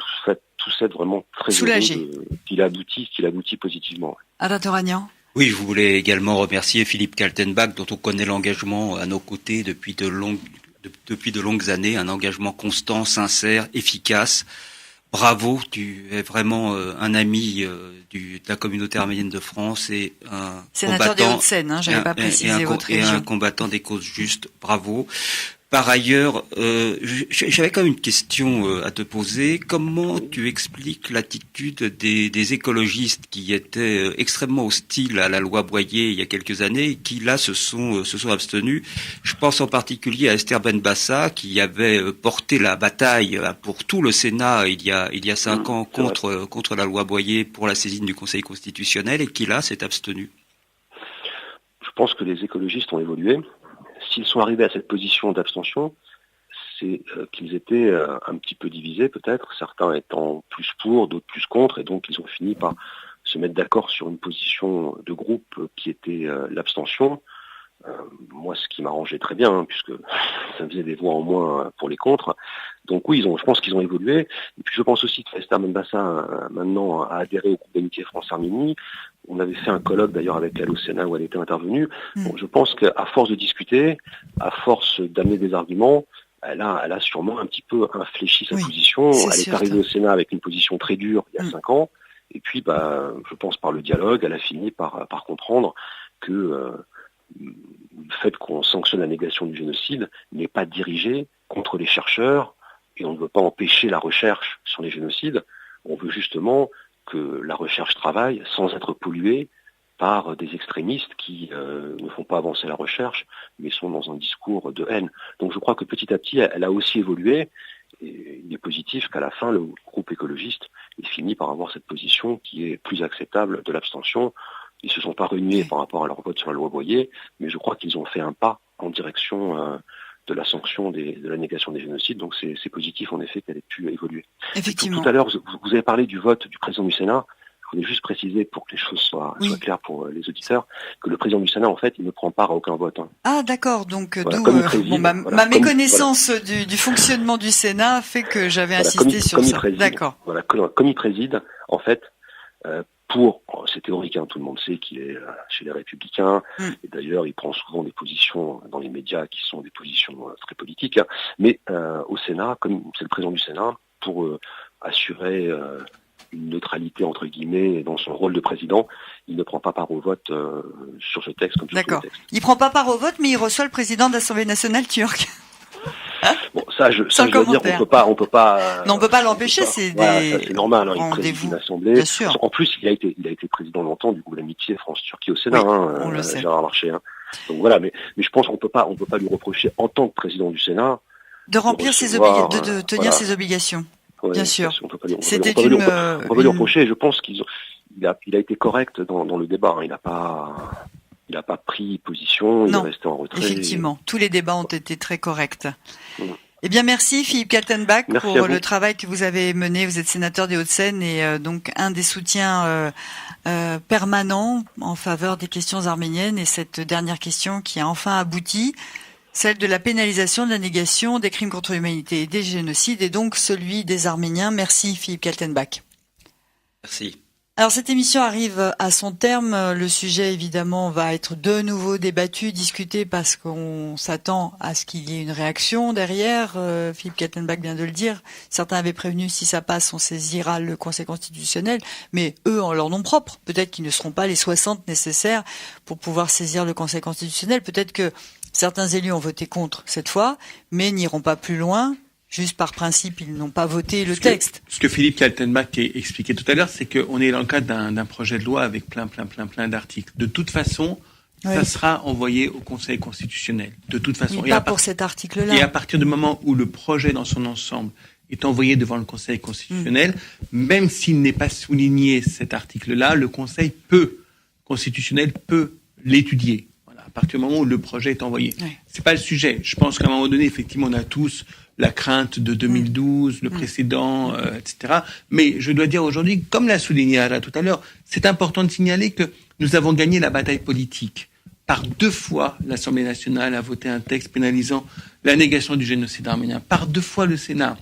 tous être vraiment très soulagés qu'il aboutit positivement. Ada Toragnan. Oui, je voulais également remercier Philippe Kaltenbach, dont on connaît l'engagement à nos côtés depuis de longues années, un engagement constant, sincère, efficace. Bravo, tu es vraiment un ami de la communauté arménienne de France et un sénateur des Hauts-de-Seine, j'avais pas précisé votre région. Et un combattant des causes justes. Bravo. Par ailleurs, j'avais quand même une question à te poser. Comment tu expliques l'attitude des écologistes qui étaient extrêmement hostiles à la loi Boyer il y a quelques années et qui là se sont abstenus? Je pense en particulier à Esther Benbassa qui avait porté la bataille pour tout le Sénat il y a 5 ans contre la loi Boyer pour la saisine du Conseil constitutionnel et qui là s'est abstenue. Je pense que les écologistes ont évolué. S'ils sont arrivés à cette position d'abstention, c'est qu'ils étaient un petit peu divisés peut-être, certains étant plus pour, d'autres plus contre, et donc ils ont fini par se mettre d'accord sur une position de groupe qui était l'abstention. Moi, ce qui m'arrangeait très bien, puisque ça faisait des voix en moins pour les contre. Donc oui, je pense qu'ils ont évolué. Et puis je pense aussi que Esther Benbassa maintenant a adhéré au groupe d'amitié France-Arménie. On avait fait un colloque d'ailleurs avec elle au Sénat où elle était intervenue. Donc je pense qu'à force de discuter, à force d'amener des arguments, elle a sûrement un petit peu infléchi sa position. Elle est arrivée au Sénat avec une position très dure il y a 5 ans. Et puis, je pense par le dialogue, elle a fini par comprendre que le fait qu'on sanctionne la négation du génocide n'est pas dirigé contre les chercheurs et on ne veut pas empêcher la recherche sur les génocides. On veut justement que la recherche travaille sans être polluée par des extrémistes qui ne font pas avancer la recherche, mais sont dans un discours de haine. Donc je crois que petit à petit, elle a aussi évolué, et il est positif qu'à la fin, le groupe écologiste ait fini par avoir cette position qui est plus acceptable de l'abstention. Ils ne se sont pas reniés par rapport à leur vote sur la loi Boyer, mais je crois qu'ils ont fait un pas en direction de la sanction de la négation des génocides. Donc c'est positif en effet qu'elle ait pu évoluer. Effectivement. Tout à l'heure, vous avez parlé du vote du président du Sénat. Je voulais juste préciser, pour que les choses soient claires pour les auditeurs, que le président du Sénat, en fait, il ne prend part à aucun vote. Ah d'accord, donc voilà, d'où ma méconnaissance du fonctionnement du Sénat fait que j'avais insisté sur ça. D'accord. Voilà, comme il préside, en fait, c'est théorique, tout le monde sait qu'il est chez les Républicains, et d'ailleurs il prend souvent des positions dans les médias qui sont des positions très politiques, mais au Sénat, comme c'est le président du Sénat, pour assurer une neutralité entre guillemets dans son rôle de président, il ne prend pas part au vote sur ce texte comme sur tous les textes. Il prend pas part au vote, mais il reçoit le président de l'Assemblée nationale turque. Bon, ça je dois dire qu'on peut pas. Non, on peut pas l'empêcher. Ça, c'est normal. Hein, il préside l'Assemblée. Bien sûr. En plus, il a été président longtemps du groupe d'amitié France-Turquie au Sénat. On le sait. Gérard Larcher. Hein. Donc voilà, mais je pense qu'on peut pas lui reprocher en tant que président du Sénat de remplir de tenir ses obligations. Ouais, bien sûr. On peut pas lui reprocher. Je pense qu'il a été correct dans le débat. Hein. Il n'a pas pris position. Il est resté en retrait. Effectivement, tous les débats ont été très corrects. Eh bien, merci Philippe Kaltenbach pour le travail que vous avez mené. Vous êtes sénateur des Hauts-de-Seine et donc un des soutiens permanents en faveur des questions arméniennes. Et cette dernière question qui a enfin abouti, celle de la pénalisation de la négation des crimes contre l'humanité et des génocides, et donc celui des Arméniens. Merci Philippe Kaltenbach. Merci. Alors cette émission arrive à son terme. Le sujet évidemment va être de nouveau débattu, discuté, parce qu'on s'attend à ce qu'il y ait une réaction derrière. Philippe Kaltenbach vient de le dire. Certains avaient prévenu, si ça passe, on saisira le Conseil constitutionnel. Mais eux, en leur nom propre, peut-être qu'ils ne seront pas les 60 nécessaires pour pouvoir saisir le Conseil constitutionnel. Peut-être que certains élus ont voté contre cette fois, mais n'iront pas plus loin. Juste par principe, ils n'ont pas voté le texte. Ce que Philippe Kaltenbach a expliqué tout à l'heure, c'est qu'on est dans le cadre d'un projet de loi avec plein d'articles. De toute façon, ça sera envoyé au Conseil constitutionnel. De toute façon. Mais pas pour cet article-là. Et à partir du moment où le projet dans son ensemble est envoyé devant le Conseil constitutionnel, même s'il n'est pas souligné cet article-là, le Conseil constitutionnel peut l'étudier. À partir du moment où le projet est envoyé. C'est pas le sujet. Je pense qu'à un moment donné, effectivement, on a tous la crainte de 2012, le précédent, etc. Mais je dois dire aujourd'hui, comme l'a souligné Ara tout à l'heure, c'est important de signaler que nous avons gagné la bataille politique. Par 2 fois, l'Assemblée nationale a voté un texte pénalisant la négation du génocide arménien. Par 2 fois, le Sénat,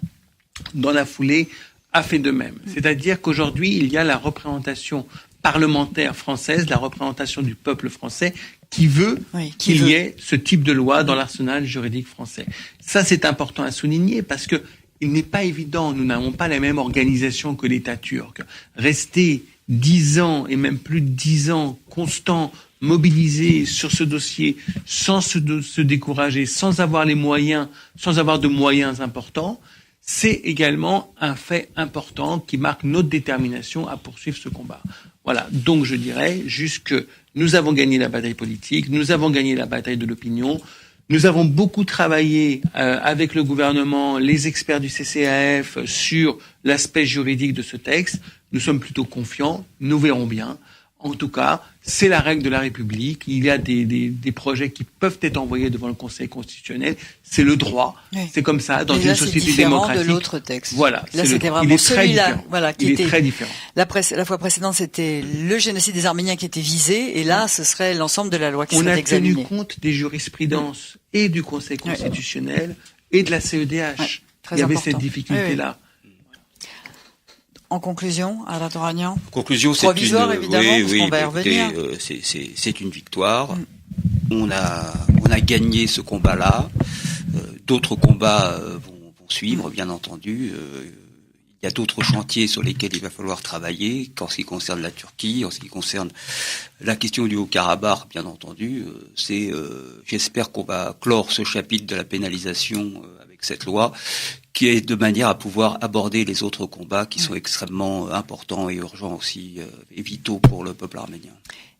dans la foulée, a fait de même. C'est-à-dire qu'aujourd'hui, il y a la représentation parlementaire française, la représentation du peuple français, qui veut qu'il y ait ce type de loi dans l'arsenal juridique français. Ça, c'est important à souligner parce que il n'est pas évident, nous n'avons pas la même organisation que l'État turc. Rester 10 ans et même plus de 10 ans constant, mobilisé sur ce dossier, sans se décourager, sans avoir les moyens, sans avoir de moyens importants, c'est également un fait important qui marque notre détermination à poursuivre ce combat. Voilà, donc je dirais juste que nous avons gagné la bataille politique, nous avons gagné la bataille de l'opinion, nous avons beaucoup travaillé avec le gouvernement, les experts du CCAF sur l'aspect juridique de ce texte. Nous sommes plutôt confiants, nous verrons bien. En tout cas, c'est la règle de la République. Il y a des projets qui peuvent être envoyés devant le Conseil constitutionnel. C'est le droit. C'est comme ça dans une société démocratique. C'est différent de l'autre texte. Voilà. Là, c'était vraiment celui-là. Voilà, il est très différent. La fois précédente, c'était le génocide des Arméniens qui était visé. Et là, ce serait l'ensemble de la loi qui serait examinée. On a tenu compte des jurisprudences et du Conseil constitutionnel et de la CEDH. Il y avait cette difficulté-là. En conclusion, Ara Toranian. Conclusion, c'est provisoire évidemment, parce qu'on va y revenir. C'est une victoire. On a gagné ce combat-là. D'autres combats vont suivre, bien entendu. Il y a d'autres chantiers sur lesquels il va falloir travailler, en ce qui concerne la Turquie, en ce qui concerne la question du Haut-Karabakh, bien entendu. J'espère qu'on va clore ce chapitre de la pénalisation avec cette loi, qui est de manière à pouvoir aborder les autres combats qui sont extrêmement importants et urgents aussi, et vitaux pour le peuple arménien.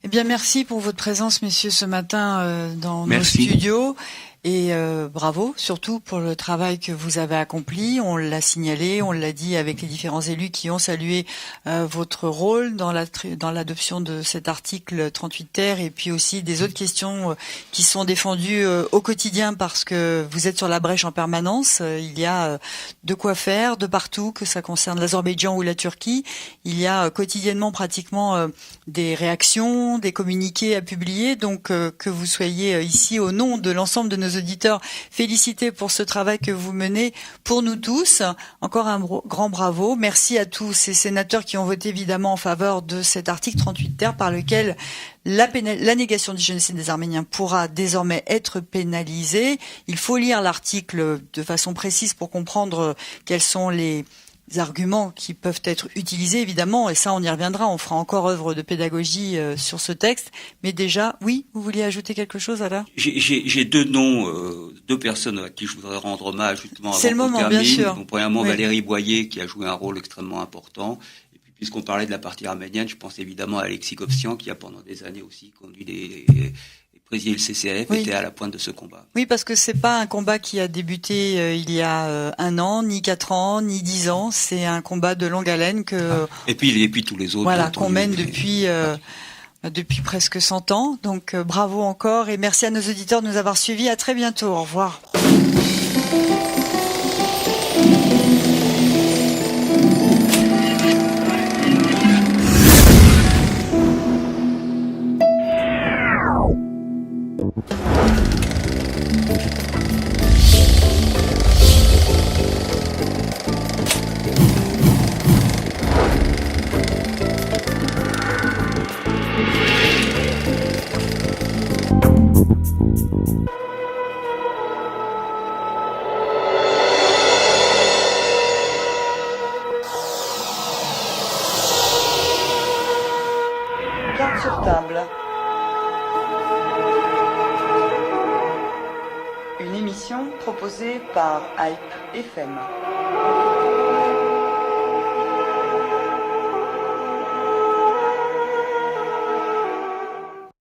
Eh bien, merci pour votre présence, messieurs, ce matin dans nos studios. Et bravo, surtout pour le travail que vous avez accompli. On l'a signalé, on l'a dit avec les différents élus qui ont salué votre rôle dans l'adoption de cet article 38 ter, et puis aussi des autres questions qui sont défendues au quotidien parce que vous êtes sur la brèche en permanence. Il y a de quoi faire de partout, que ça concerne l'Azerbaïdjan ou la Turquie. Il y a quotidiennement pratiquement des réactions, des communiqués à publier. Donc que vous soyez ici au nom de l'ensemble de nos auditeurs, félicité pour ce travail que vous menez pour nous tous. Encore un grand bravo. Merci à tous ces sénateurs qui ont voté évidemment en faveur de cet article 38 ter par lequel la négation du génocide des Arméniens pourra désormais être pénalisée. Il faut lire l'article de façon précise pour comprendre quels sont les arguments qui peuvent être utilisés, évidemment, et ça on y reviendra, on fera encore œuvre de pédagogie sur ce texte. Mais déjà, oui, vous vouliez ajouter quelque chose, Alain ? J'ai deux noms, deux personnes à qui je voudrais rendre hommage justement C'est avant le qu'on moment, termine. bien sûr. Donc, premièrement, Oui. Valérie Boyer qui a joué un rôle extrêmement important. Et puis puisqu'on parlait de la partie arménienne, je pense évidemment à Alexis Kovsian qui a pendant des années aussi conduit présidé le CCF, Oui. était à la pointe de ce combat. Oui, parce que c'est pas un combat qui a débuté il y a 1 an, ni 4 ans, ni 10 ans. C'est un combat de longue haleine que Et puis tous les autres. voilà, dont qu'on on mène est- depuis presque 100 ans. Donc bravo encore et merci à nos auditeurs de nous avoir suivis. À très bientôt. Au revoir. Carte sur table. Une émission proposée par Hype FM.